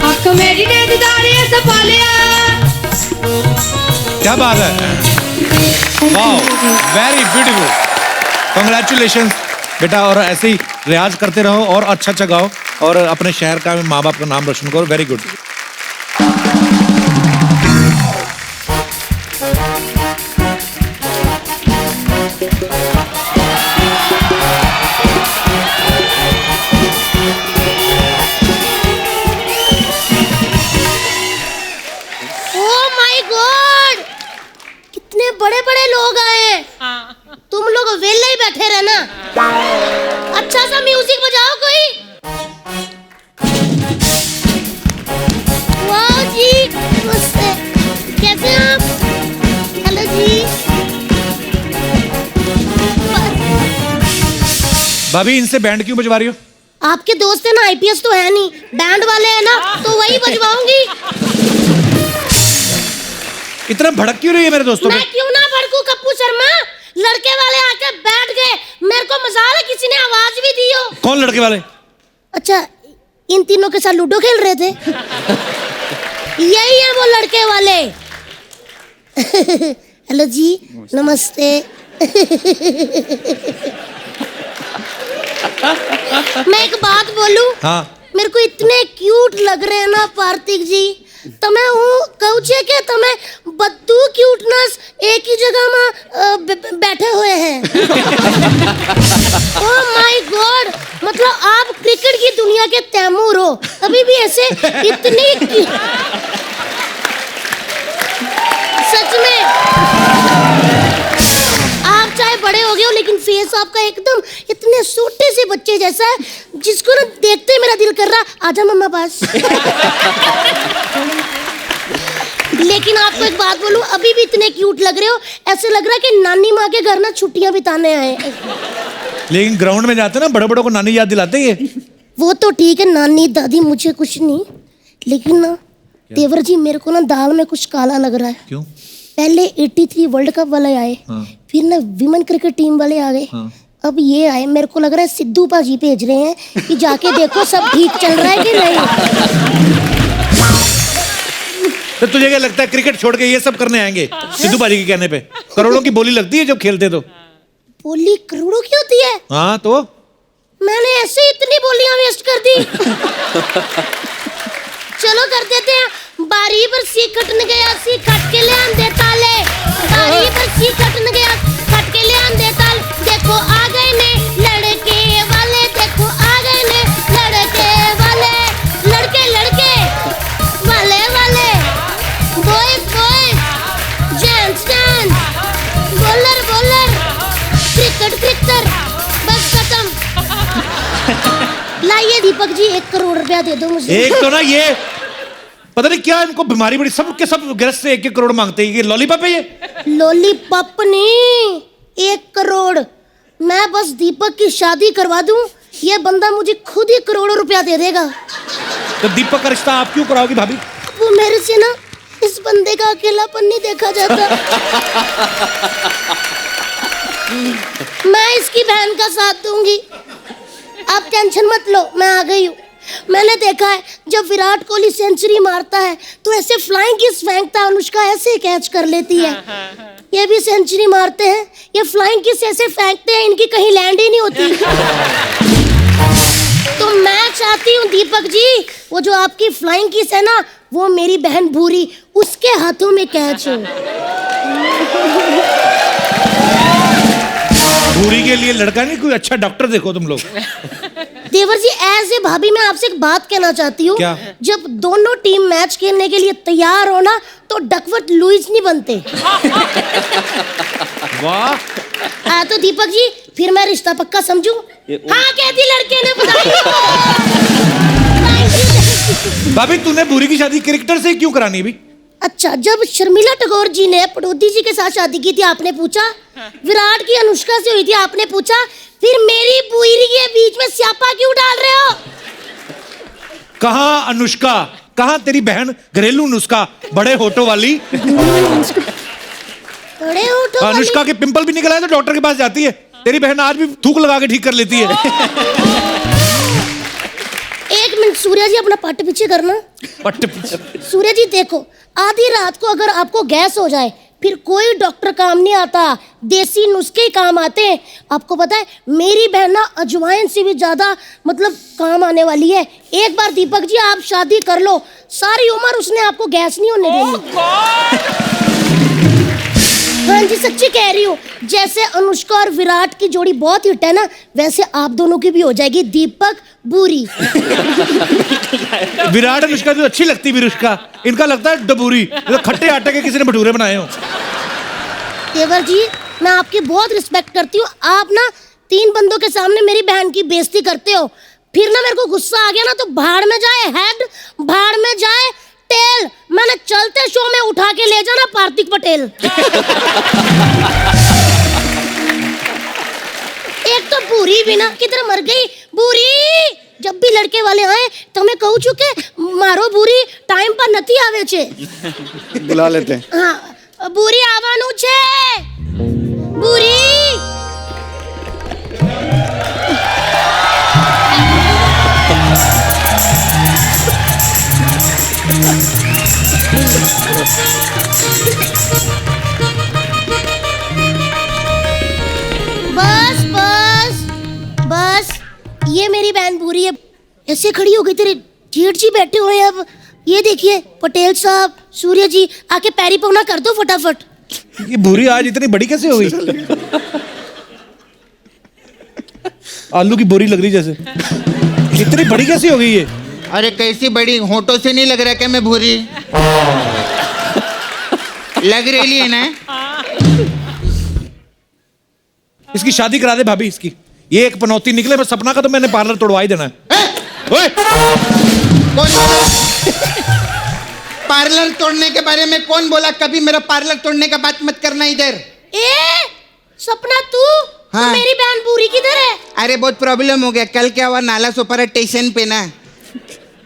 आँख मेरी ने दिदारियां सपा लिया। क्या बात है। वाह, वेरी ब्यूटीफुल। कांग्रेचुलेशन बेटा, और ऐसे ही रियाज करते रहो और अच्छा अच्छा गाओ और अपने शहर का, माँ बाप का नाम रोशन करो। Very good. Oh my God, कितने बड़े बड़े लोग आए। तुम लोग वेले ही बैठे रहना। अच्छा सा म्यूजिक बजाओ कोई। वाह जी, नमस्ते, कैसे हैं आप? हेलो जी। भाभी, इनसे बैंड क्यों बजवा रही हो? आपके दोस्त है ना, आईपीएस तो है नहीं, बैंड वाले हैं ना, तो वही बजवाऊंगी। इतना भड़क क्यों रही है मेरे दोस्तों मैं क्यों ना भड़कूं कप्पू शर्मा, लड़के वाले आके बैठ गए, मेरे को मजाल है, किसी ने आवाज भी दी हो। कौन लड़के वाले? अच्छा, इन तीनों के साथ लूडो खेल रहे थे। यही है वो लड़के वाले। हेलो जी, नमस्ते। मैं एक बात बोलूं? हाँ। मेरे को इतने क्यूट लग रहे हैं ना पार्थिक जी, તમે હું કહું છે કે તમે બધું ક્યુટનેસ એક ही जगह में बैठे हुए हैं। ओह माय गॉड, मतलब आप क्रिकेट की दुनिया के तैमूर हो, अभी भी ऐसे इतनी सच में आप चाहे बड़े हो गए हो, लेकिन फेस आपका एकदम इतने छोटे से बच्चे जैसा है, जिसको ना देखते ही मेरा दिल कर रहा आजा मम्मा पास। लेकिन आपको एक बात बोलूं, अभी भी इतने क्यूट लग रहे हो, ऐसे लग रहा है कि नानी माँ के घर ना छुट्टियां बिताने आए। लेकिन ग्राउंड में जाते ना बड़े बड़ों को नानी याद दिलाते ये। वो तो ठीक है, नानी दादी मुझे कुछ नहीं, लेकिन ना तेवर जी मेरे को ना दाल में कुछ काला लग रहा है। क्यों? पहले 83 वर्ल्ड कप वाले आए, फिर ना विमेन क्रिकेट टीम वाले आ गए, अब ये आए। मेरे को लग रहा है सिद्धू पाजी भेज रहे हैं कि जाके देखो सब ठीक चल रहा है कि नहीं। तो तुझे क्या लगता है क्रिकेट छोड़ के ये सब करने आएंगे सिद्धू पाजी के कहने पे? करोड़ों की बोली लगती है जब खेलते तो। बोली करोड़ों की होती है? हाँ तो मैंने ऐसे ही इतनी बोलियां वेस्ट कर दी। चलो कर देते हैं। बारी पर सी खटन गया, सी खट के ले आंदे ताले। बारी पर सी खटन गया, खट के ले आंदे ताल। देखो आ गए ने लड़के वाले, देखो आ गए ने लड़के वाले, लड़के लड़के वाले वाले, boys boys, gents gents, bowler bowler, cricket cricketer, बस खत्म। लाइए दीपक जी 1 करोड़ रुपया दे दो मुझे। एक तो ना ये पता नहीं क्या इनको बीमारी बड़ी, सब के सब ग्रस्त से 1-1 करोड़ मांगते हैं। ये लॉलीपॉप है ये? लॉलीपॉप नहीं, 1 करोड़। मैं बस दीपक की शादी करवा दूं, ये बंदा मुझे खुद ही करोड़ों रुपया दे देगा। तो दीपक का रिश्ता आप क्यों कराओगी भाभी? वो मेरे से ना इस बंदे का अकेलापन नहीं देखा जाता। मैं इसकी बहन का साथ दूंगी, आप टेंशन मत लो, मैं आ गई हूँ। मैंने देखा है जब विराट कोहली सेंचुरी मारता है तो ऐसे फ्लाइंग किस फेंकता है, अनुष्का ऐसे कैच कर लेती है। ये भी सेंचुरी मारते हैं, ये फ्लाइंग किस ऐसे फेंकते हैं, इनकी कहीं लैंड ही नहीं होती। तो मैं चाहती हूँ दीपक जी, वो जो आपकी फ्लाइंग किस है ना, वो मेरी बहन भूरी, उसके हाथों में कैच हो। भूरी के लिए लड़का नहीं, कोई अच्छा डॉक्टर देखो तुम लोग। देवर जी एज ए भाभी मैं आपसे एक बात कहना चाहती हूँ। क्या? जब दोनों टीम मैच खेलने के लिए तैयार हो ना, तो डकवर्थ लुईस नहीं बनते। वाह। हाँ तो दीपक जी फिर मैं रिश्ता पक्का समझूं? हाँ कहती लड़के ने बताई। भाभी तूने भूरी की शादी क्रिकेटर से क्यों करानी भी? अच्छा, जब शर्मिला टैगोर जी ने पटौदी जी के साथ शादी की थी आपने पूछा, विराट की अनुष्का से हुई थी आपने पूछा, फिर मेरी पूरी के बीच में स्यापा क्यों डाल रहे हो? कहाँ अनुष्का, कहाँ तेरी बहन घरेलू नुस्खा, बड़े होठों वाली। बड़े होठों वाली? अनुष्का के पिंपल भी निकल आए तो डॉक्टर के पास जाती है। तेरी बहन आज भी थूक लगा के ठीक कर लेती है। एक मिनट सूर्या जी अपना पट पीछे करना। पट पीछे? सूर्या जी देखो, आधी रात को अगर आपको गैस हो जाए फिर कोई डॉक्टर काम नहीं आता, देसी नुस्खे ही काम आते हैं। आपको पता है मेरी बहन ना अजवाइन से भी ज्यादा मतलब काम आने वाली है। एक बार दीपक जी आप शादी कर लो, सारी उम्र उसने आपको गैस नहीं होने देनी। हाँ जी सच्ची कह रही हूँ, जैसे अनुष्का और विराट की जोड़ी बहुत हिट है ना, वैसे आप दोनों की भी हो जाएगी, दीपक बूरी। विराट अनुष्का तो अच्छी लगती विरुष्का, इनका लगता है डबूरी, तो खट्टे आटे के किसी ने भटूरे बनाए हो। देवर जी मैं आपकी बहुत रिस्पेक्ट करती हूँ, आप ना 3 बंदों के सामने मेरी बहन की बेइज्जती करते हो, फिर ना मेरे को गुस्सा आ गया ना तो भाड़ में जाए हेड, भाड़ में जाए टेल, मैंने चलते शो में उठा के ले जाना पार्थिक पटेल। एक तो बूरी भी ना किधर मर गई बूरी। जब भी लड़के वाले आए तो मैं कहूँ चुके मारो बूरी, टाइम पर नती आवे छे। बुला लेते हैं। हाँ बूरी आवानू छे बूरी। बस बस बस, ये मेरी बहन बूरी है, ऐसे खड़ी हो गई, तेरे जेठ जी बैठे हुए हैं। अब ये देखिए पटेल साहब, सूर्य जी आके पैरी पौना कर दो फटाफट। ये बूरी आज इतनी बड़ी कैसे हो गई? आलू की बोरी लग रही जैसे, इतनी बड़ी कैसे हो गई ये? अरे कैसी बड़ी, होठों से नहीं लग रहा क्या मैं भूरी लग रही है ना? इसकी शादी करा दे भाभी इसकी, ये एक पनौती निकले, बस सपना का तो मैंने पार्लर तोड़वा ही देना है। कौन पार्लर तोड़ने के बारे में कौन बोला? कभी मेरा पार्लर तोड़ने का बात मत करना इधर। ए सपना तू हाँ मेरी बहन पूरी किधर है? अरे बहुत प्रॉब्लम हो गया। कल क्या हुआ, नाला सोपारा स्टेशन पे ना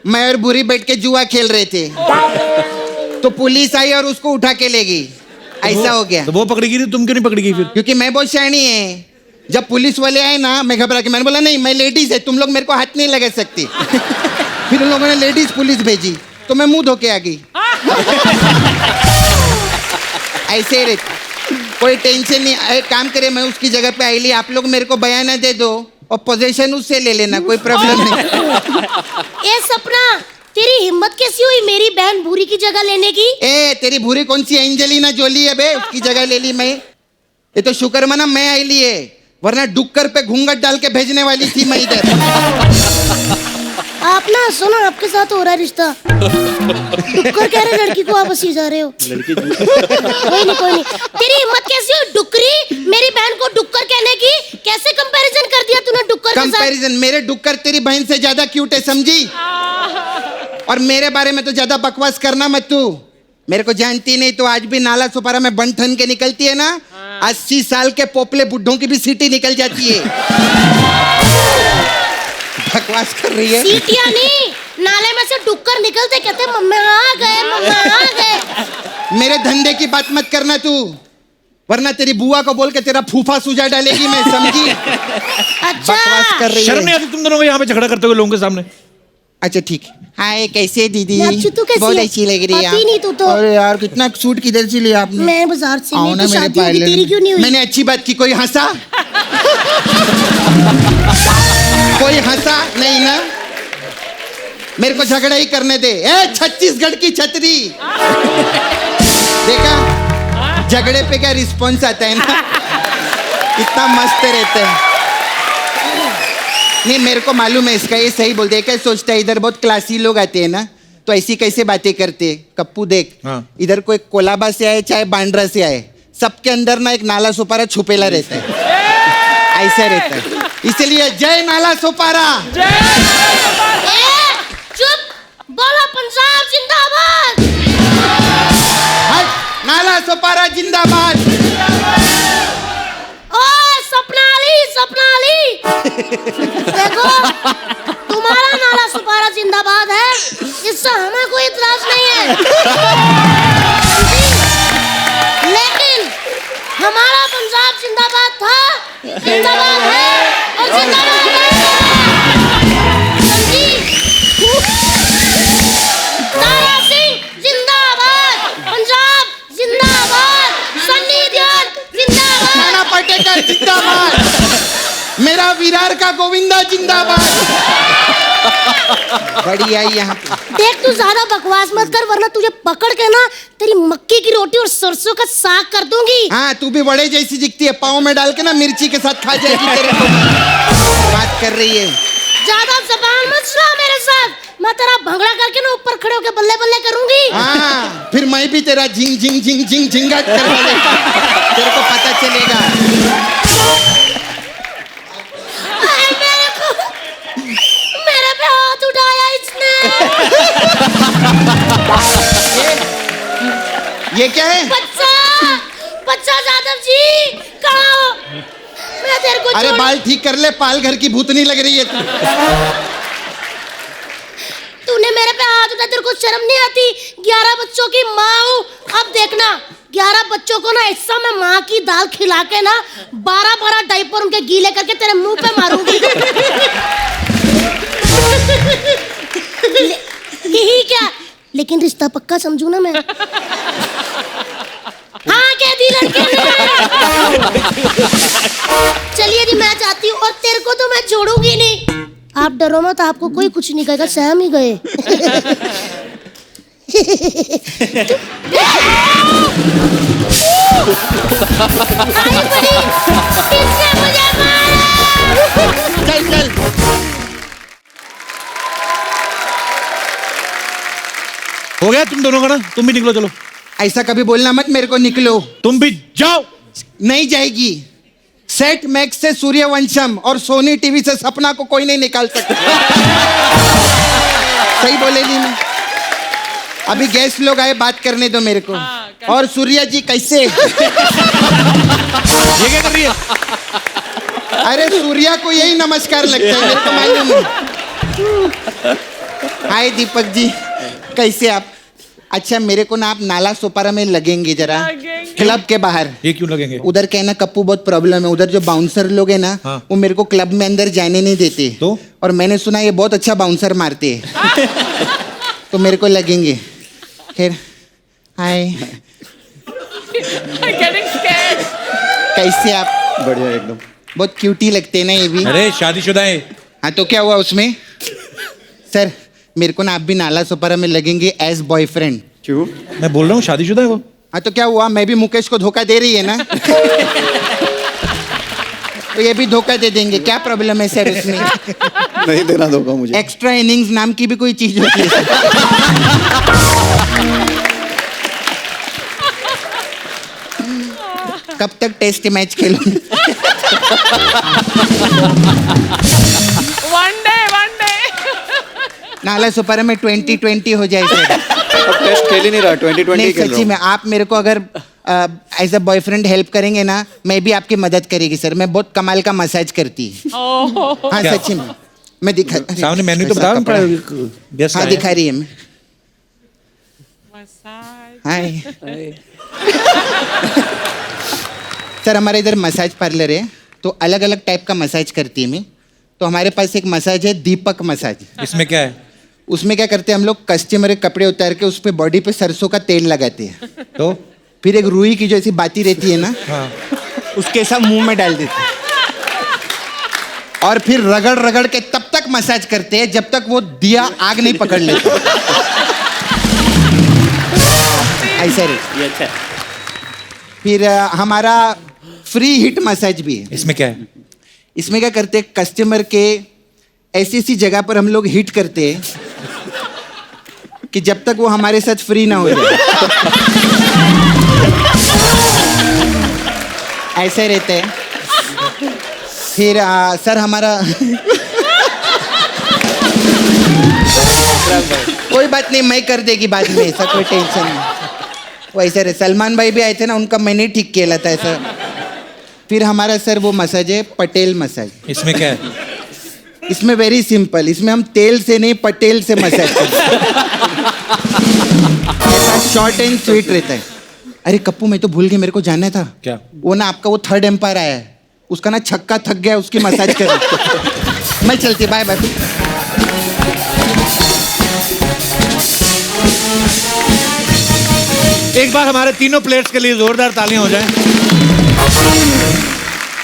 मैं और बुरी बैठ के जुआ खेल रहे थे, तो पुलिस आई और उसको उठा के ले गई। ऐसा हो गया। तो वो पकड़ी गई, तुम क्यों नहीं पकड़ी गई फिर? क्योंकि मैं बहुत शैनी है। जब पुलिस वाले आए ना, मैं घबरा के मैंने बोला नहीं मैं लेडीज है, तुम लोग मेरे को हाथ नहीं लगा सकते। फिर उन लोगों ने लेडीज पुलिस भेजी तो मैं मुंह धो के आ गई। ऐसे ही रहता, कोई टेंशन नहीं। एक काम करे, मैं उसकी जगह पे आई ली, आप लोग मेरे को बयाना दे दो और पोजीशन उससे ले लेना, कोई प्रॉब्लम नहीं। ए सपना, तेरी हिम्मत कैसी हुई मेरी बहन भूरी की जगह लेने की? ए तेरी भूरी कौन सी एंजेलिना जोली है बे, उसकी जगह ले ली मैं। ये तो शुक्र मना मैं आई ली है, वरना डुक्कर पे घूंघट डाल के भेजने वाली थी मैं इधर। आप ना सुनो, आपके साथ हो रहा है रिश्ता। डुक्कर कह रहे लड़की को वापस ही जा रहे हो। कोई नहीं। तेरी हिम्मत कैसी हुई डुक्करी मेरी बहन को डुक्कर कहने की? कैसे कंपैरिजन कर दिया तूने डुक्कर के साथ? कंपैरिजन? मेरे डुक्कर तेरी बहन से ज्यादा क्यूट है, समझी? और मेरे बारे में तो ज्यादा बकवास करना मत तू। मेरे को जानती नहीं तो आज भी नाला सुपारा में बन ठन के निकलती है ना, 80 साल के पोपले बुड्ढों की भी सीटी निकल जाती है। बकवास कर रही है। सीटियां नहीं, नाले में से डुक्कर निकलते कहते मम्मा आ गए। मेरे धंधे की बात मत करना तू, वरना तेरी बुआ को बोल के तेरा फूफा सुजा डालेगी मैं, समझी? अच्छा, बकवास कर रही है। शर्म नहीं आती तुम दोनों को यहाँ पे झगड़ा करते हुए लोगों के सामने? अच्छा ठीक है। हाय कैसे दीदी? तू कैसी बहुत है? अच्छी लग रही है आती नहीं तू तो। अरे यार कितना सूट किधर से लिया आपने? मैं बाजार से आओ ली। ना तो मेरे शादी होगी, पार्लर तेरी में। क्यों नहीं हुई? मैंने अच्छी बात की, कोई हंसा? कोई हंसा नहीं ना? मेरे को झगड़ा ही करने दे। ए छत्तीसगढ़ की छतरी, देखा झगड़े पे क्या रिस्पॉन्स आता है ना, इतना मस्त रहता है। नहीं मेरे को मालूम है इसका, ये सही बोलते हैं। क्या सोचता है इधर बहुत क्लासी लोग आते हैं ना, तो ऐसी कैसे बातें करते हैं। कप्पू देख, इधर कोई कोलाबा से आए चाहे बांद्रा से आए, सबके अंदर ना एक नाला सुपारा छुपेला रहता है, ऐसा रहता है। इसलिए जय नाला सुपारा। चुप, बोलो पंजाब जिंदाबाद। नाला सुपारा जिंदाबाद। ओए सपनाली देखो, तुम्हारा नाला सुपारा जिंदाबाद है, इससे हमें कोई इतराज नहीं है। लेकिन हमारा पंजाब जिंदाबाद था, जिंदाबाद है और जिंदाबाद रहेगा। समझी? तारा सिंह जिंदाबाद, पंजाब जिंदाबाद, सन्नी देओल जिंदाबाद, नाना पाटेकर जिंदाबाद, मेरा विरार का गोविंदा जिंदाबाद। बढ़िया यहाँ पे। देख तू ज्यादा बकवास मत कर, वरना तुझे पकड़ के ना तेरी मक्की की रोटी और सरसों का साग कर दूंगी। हाँ तू भी वड़े जैसी दिखती है, पाँव में डाल के ना मिर्ची के साथ खा जाएगी तेरे को। बात कर रही है। ज्यादा जबान मत चला मेरे साथ, मैं तेरा भंगड़ा करके ना ऊपर खड़े होकर बल्ले बल्ले करूंगी। हाँ फिर मैं भी तेरा झिंग झिंग झिंग झिंग झिंगाट करूंगा, तेरे को पता चलेगा। मेरे पे हाथ उठाया इसने। ये क्या है? बच्चा यादव जी कहाँ हो? मैं तेरे को अरे बाल ठीक कर ले, पाल घर की भूतनी लग रही है तू। तूने मेरे पे हाथ उठाया, तेरे को शर्म नहीं आती? 11 बच्चों की माँ हूँ। अब देखना 11 बच्चों को ना ऐसा मैं माँ की दाल खिला के ना 12 डायपर उनके गीले करके तेरे मुंह पे मारूंगी। यही क्या, लेकिन रिश्ता पक्का समझू ना मैं। हाँ कह दी लड़के ने। चलिए जी मैं जाती हूँ, और तेरे को तो मैं छोड़ूंगी नहीं। आप डरो मत, आपको कोई कुछ नहीं कहेगा, सहम ही गए। चल चल। हो गया तुम दोनों का ना, तुम भी निकलो चलो। ऐसा कभी बोलना मत मेरे को, निकलो। तुम भी जाओ। नहीं जाएगी। सेट मैक्स से सूर्यवंशम और सोनी टीवी से सपना को कोई नहीं निकाल सकता। सही बोलेगी मैं। अभी गेस्ट लोग आए, बात करने दो मेरे को। और सूर्या जी कैसे? ये क्या कर रही है? अरे सूर्या को यही नमस्कार लगता है, मेरे को मालूम है। हाय दीपक जी, कैसे आप? अच्छा मेरे को ना आप नाला सोपारा में लगेंगे जरा, क्लब के बाहर। ये क्यों लगेंगे? उधर क्या है ना कप्पू, बहुत प्रॉब्लम है उधर। जो बाउंसर लोग हैं ना, हाँ। वो मेरे को क्लब में अंदर जाने नहीं देते। तो? और मैंने सुना ये बहुत अच्छा बाउंसर मारते हैं। तो मेरे को लगेंगे। खैर हाय, कैसे आप? बढ़िया एकदम। बहुत क्यूटी लगते हैं ना ये भी। अरे शादीशुदा है। हाँ तो क्या हुआ उसमें? सर मेरे को ना आप भी नाला सोपारा में लगेंगे एज बॉयफ्रेंड। क्यों? मैं बोल रहा हूँ शादीशुदा है वो। हाँ तो क्या हुआ, मैं भी मुकेश को धोखा दे रही है ना। तो ये भी धोखा दे देंगे, क्या प्रॉब्लम है सर उसमें? नहीं देना धोखा मुझे। एक्स्ट्रा इनिंग्स नाम की भी कोई चीज होती है सर? कब तक टेस्ट मैच खेलूंगी? वन डे नाला सुपारा में 2020 हो जाए सर। अब टेस्ट खेल ही नहीं रहा, 2020 नहीं खेल रहा सच्ची हूँ। में आप मेरे को अगर एज अ बॉयफ्रेंड हेल्प करेंगे ना, मैं भी आपकी मदद करेगी सर। मैं बहुत कमाल का मसाज करती हाँ क्या? सच्ची में। मैं दिखा सामने मेन्यू तो ऐसा बता कपड़ा। गेस्ट हाँ आए दिखा हैं। रही है मैं। हाय सर, हमारे इधर मसाज पार्लर है, तो अलग अलग टाइप का मसाज करती है मैं। तो हमारे पास एक मसाज है दीपक मसाज। इसमें क्या है? उसमें क्या करते हैं हम लोग, कस्टमर के कपड़े उतार के उस पे बॉडी पे सरसों का तेल लगाते हैं। तो फिर एक रुई की जो ऐसी बाती रहती है ना, हाँ। उसके सब मुंह में डाल देते हैं। और फिर रगड़ रगड़ के तब तक मसाज करते हैं जब तक वो दिया आग नहीं पकड़ लेता। ऐसा रे। ये अच्छा है। फिर हमारा फ्री हिट मसाज भी है। इसमें क्या है? इसमें क्या करते हैं, कस्टमर के ऐसी ऐसी जगह पर हम लोग हिट करते हैं कि जब तक वो हमारे साथ फ्री ना हो जाए। ऐसे रहते हैं। फिर सर हमारा कोई बात नहीं, मैं कर देगी बाद में, ऐसा कोई टेंशन नहीं। वो ऐसे रहे। सलमान भाई भी आए थे ना, उनका मैंने ठीक किया था ऐसा। फिर हमारा सर वो मसाज है पटेल मसाज। इसमें क्या है? इसमें वेरी सिंपल, इसमें हम तेल से नहीं पटेल से मसाज करते हैं। ऐसा शॉर्ट एंड स्वीट रहता है। अरे कप्पू मैं तो भूल गया, मेरे को जानना था। क्या? वो ना आपका वो थर्ड एम्पायर आया है, उसका ना छक्का थक गया, उसकी मसाज कर। मैं चलती, बाय बाय। एक बार हमारे तीनों प्लेयर्स के लिए जोरदार तालियां हो जाएं।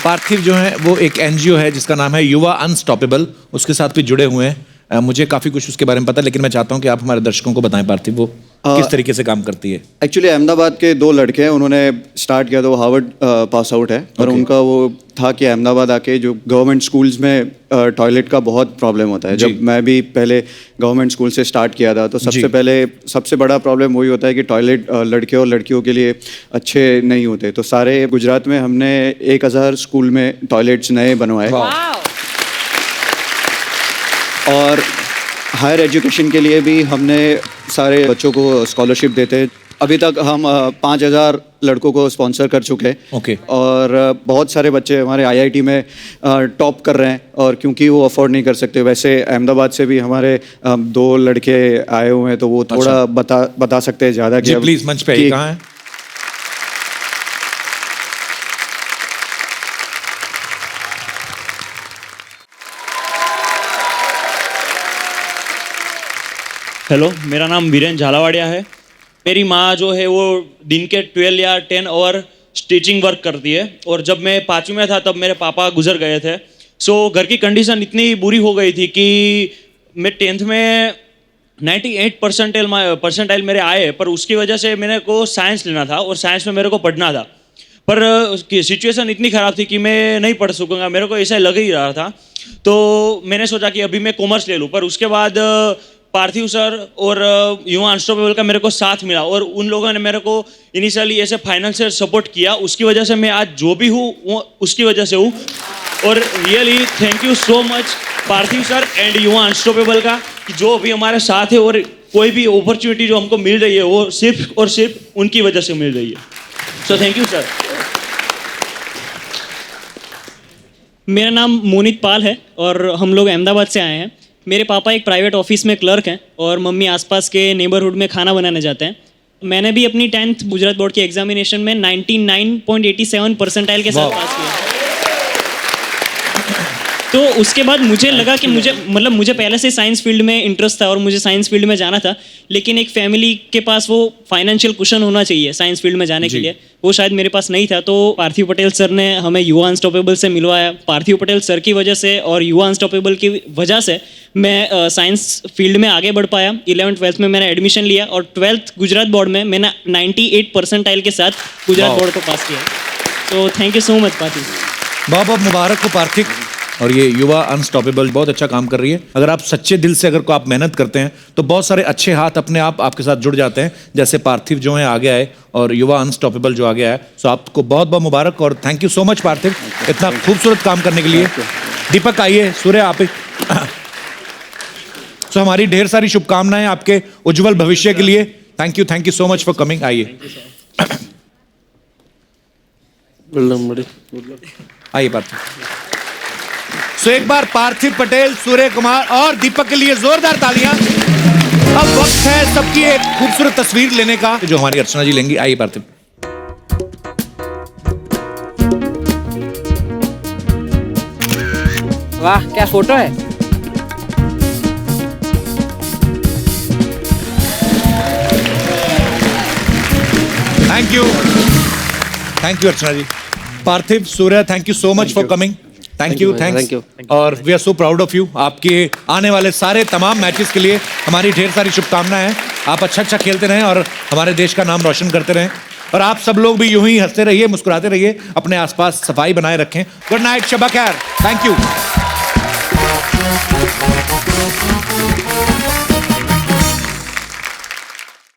पार्थिव जो है वो एक एनजीओ है जिसका नाम है युवा अनस्टॉपेबल, उसके साथ भी जुड़े हुए हैं। मुझे काफ़ी कुछ उसके बारे में पता है, लेकिन मैं चाहता हूं कि आप हमारे दर्शकों को बताएं पार्थिव वो किस तरीके से काम करती है। एक्चुअली अहमदाबाद के दो लड़के हैं, उन्होंने स्टार्ट किया था, वो हार्वर्ड पास आउट है। और उनका वो था कि अहमदाबाद आके जो गवर्नमेंट स्कूल्स में टॉयलेट का बहुत प्रॉब्लम होता है। जब मैं भी पहले गवर्नमेंट स्कूल से स्टार्ट किया था, तो सबसे बड़ा प्रॉब्लम वही होता है कि टॉयलेट लड़के और लड़कियों के लिए अच्छे नहीं होते। तो सारे गुजरात में हमने 1000 स्कूल में टॉयलेट्स नए बनवाए। और हायर एजुकेशन के लिए भी हमने सारे बच्चों को स्कॉलरशिप देते हैं। अभी तक हम 5000 लड़कों को स्पॉन्सर कर चुके हैं। ओके। और बहुत सारे बच्चे हमारे आईआईटी में टॉप कर रहे हैं, और क्योंकि वो अफोर्ड नहीं कर सकते। वैसे अहमदाबाद से भी हमारे 2 लड़के आए हुए हैं, तो वो थोड़ा बता सकते हैं ज़्यादा। जी प्लीज, मंच पे आइए। कहाँ है? हेलो, मेरा नाम वीरेन झालावाड़िया है। मेरी माँ जो है वो दिन के 12 या 10 आवर स्टिचिंग वर्क करती है। और जब मैं 5वीं में था तब मेरे पापा गुजर गए थे। सो घर की कंडीशन इतनी बुरी हो गई थी कि मैं 10th में 98 परसेंटाइल मेरे आए, पर उसकी वजह से मेरे को साइंस लेना था और साइंस में मेरे को पढ़ना था। पर सिचुएशन इतनी ख़राब थी कि मैं नहीं पढ़ सकूँगा, मेरे को ऐसा लग ही रहा था। तो मैंने सोचा कि अभी मैं कॉमर्स ले लूँ। पर उसके बाद पार्थिव सर और युवा अनस्टॉपेबल का मेरे को साथ मिला, और उन लोगों ने मेरे को इनिशियली ऐसे फाइनेंशियल सपोर्ट किया। उसकी वजह से मैं आज जो भी हूँ वो उसकी वजह से हूँ। और really thank you so much Parthiv sir and युवा अनस्टॉपेबल का, कि जो भी हमारे साथ है, और कोई भी अपॉर्चुनिटी जो हमको मिल रही है वो सिर्फ और सिर्फ उनकी वजह से मिल रही है। So thank you sir. मेरा नाम मोनित पाल है और हम लोग अहमदाबाद से आए हैं। मेरे पापा एक प्राइवेट ऑफिस में क्लर्क हैं और मम्मी आसपास के नेबरहुड में खाना बनाने जाते हैं। मैंने भी अपनी 10th गुजरात बोर्ड की एग्जामिनेशन में 99.87 परसेंटाइल के साथ पास किया। तो उसके बाद मुझे लगा कि मुझे पहले से साइंस फील्ड में इंटरेस्ट था और मुझे साइंस फील्ड में जाना था, लेकिन एक फैमिली के पास वो फाइनेंशियल कुशन होना चाहिए साइंस फील्ड में जाने के लिए, वो शायद मेरे पास नहीं था। तो पार्थिव पटेल सर ने हमें युवा अनस्टॉपेबल से मिलवाया। पार्थिव पटेल सर की वजह से और युवा अनस्टॉपेबल की वजह से मैं साइंस फील्ड में आगे बढ़ पाया। 11th-12th में मैंने एडमिशन लिया और 12th गुजरात बोर्ड में मैंने 98 परसेंटाइल के साथ गुजरात बोर्ड को पास किया। तो थैंक यू सो मच पार्थिव। बहुत बहुत मुबारक हो पार्थिव। और ये युवा अनस्टॉपेबल बहुत अच्छा काम कर रही है। अगर आप सच्चे दिल से अगर आप मेहनत करते हैं तो बहुत सारे अच्छे हाथ अपने आप आपके साथ जुड़ जाते हैं, जैसे पार्थिव जो है आगे आए और युवा अनस्टॉपेबल जो आगे आए। सो आपको बहुत बहुत मुबारक और थैंक यू सो मच पार्थिव, इतना खूबसूरत काम करने के लिए। दीपक आइए, सूर्य आप। सो हमारी ढेर सारी शुभकामनाएं आपके उज्जवल भविष्य के लिए। Thank you so much for coming. आइए आइए पार्थिव। सो एक बार पार्थिव पटेल, सूर्य कुमार और दीपक के लिए जोरदार तालियां। अब वक्त है सबकी एक खूबसूरत तस्वीर लेने का जो हमारी अर्चना जी लेंगी। आइए पार्थिव। वाह क्या फोटो है। Thank you Archana ji. Parthiv, Surya, thank you so much for coming. Thank you. और we are so proud of you. आपके आने वाले सारे तमाम मैचेस के लिए हमारी ढेर सारी शुभकामनाएं हैं। आप अच्छा खेलते रहें और हमारे देश का नाम रोशन करते रहें। और आप सब लोग भी यूं ही हंसते रहिए, मुस्कुराते रहिए, अपने आसपास सफाई बनाए रखें। गुड नाइट, शब खैर। Thank you.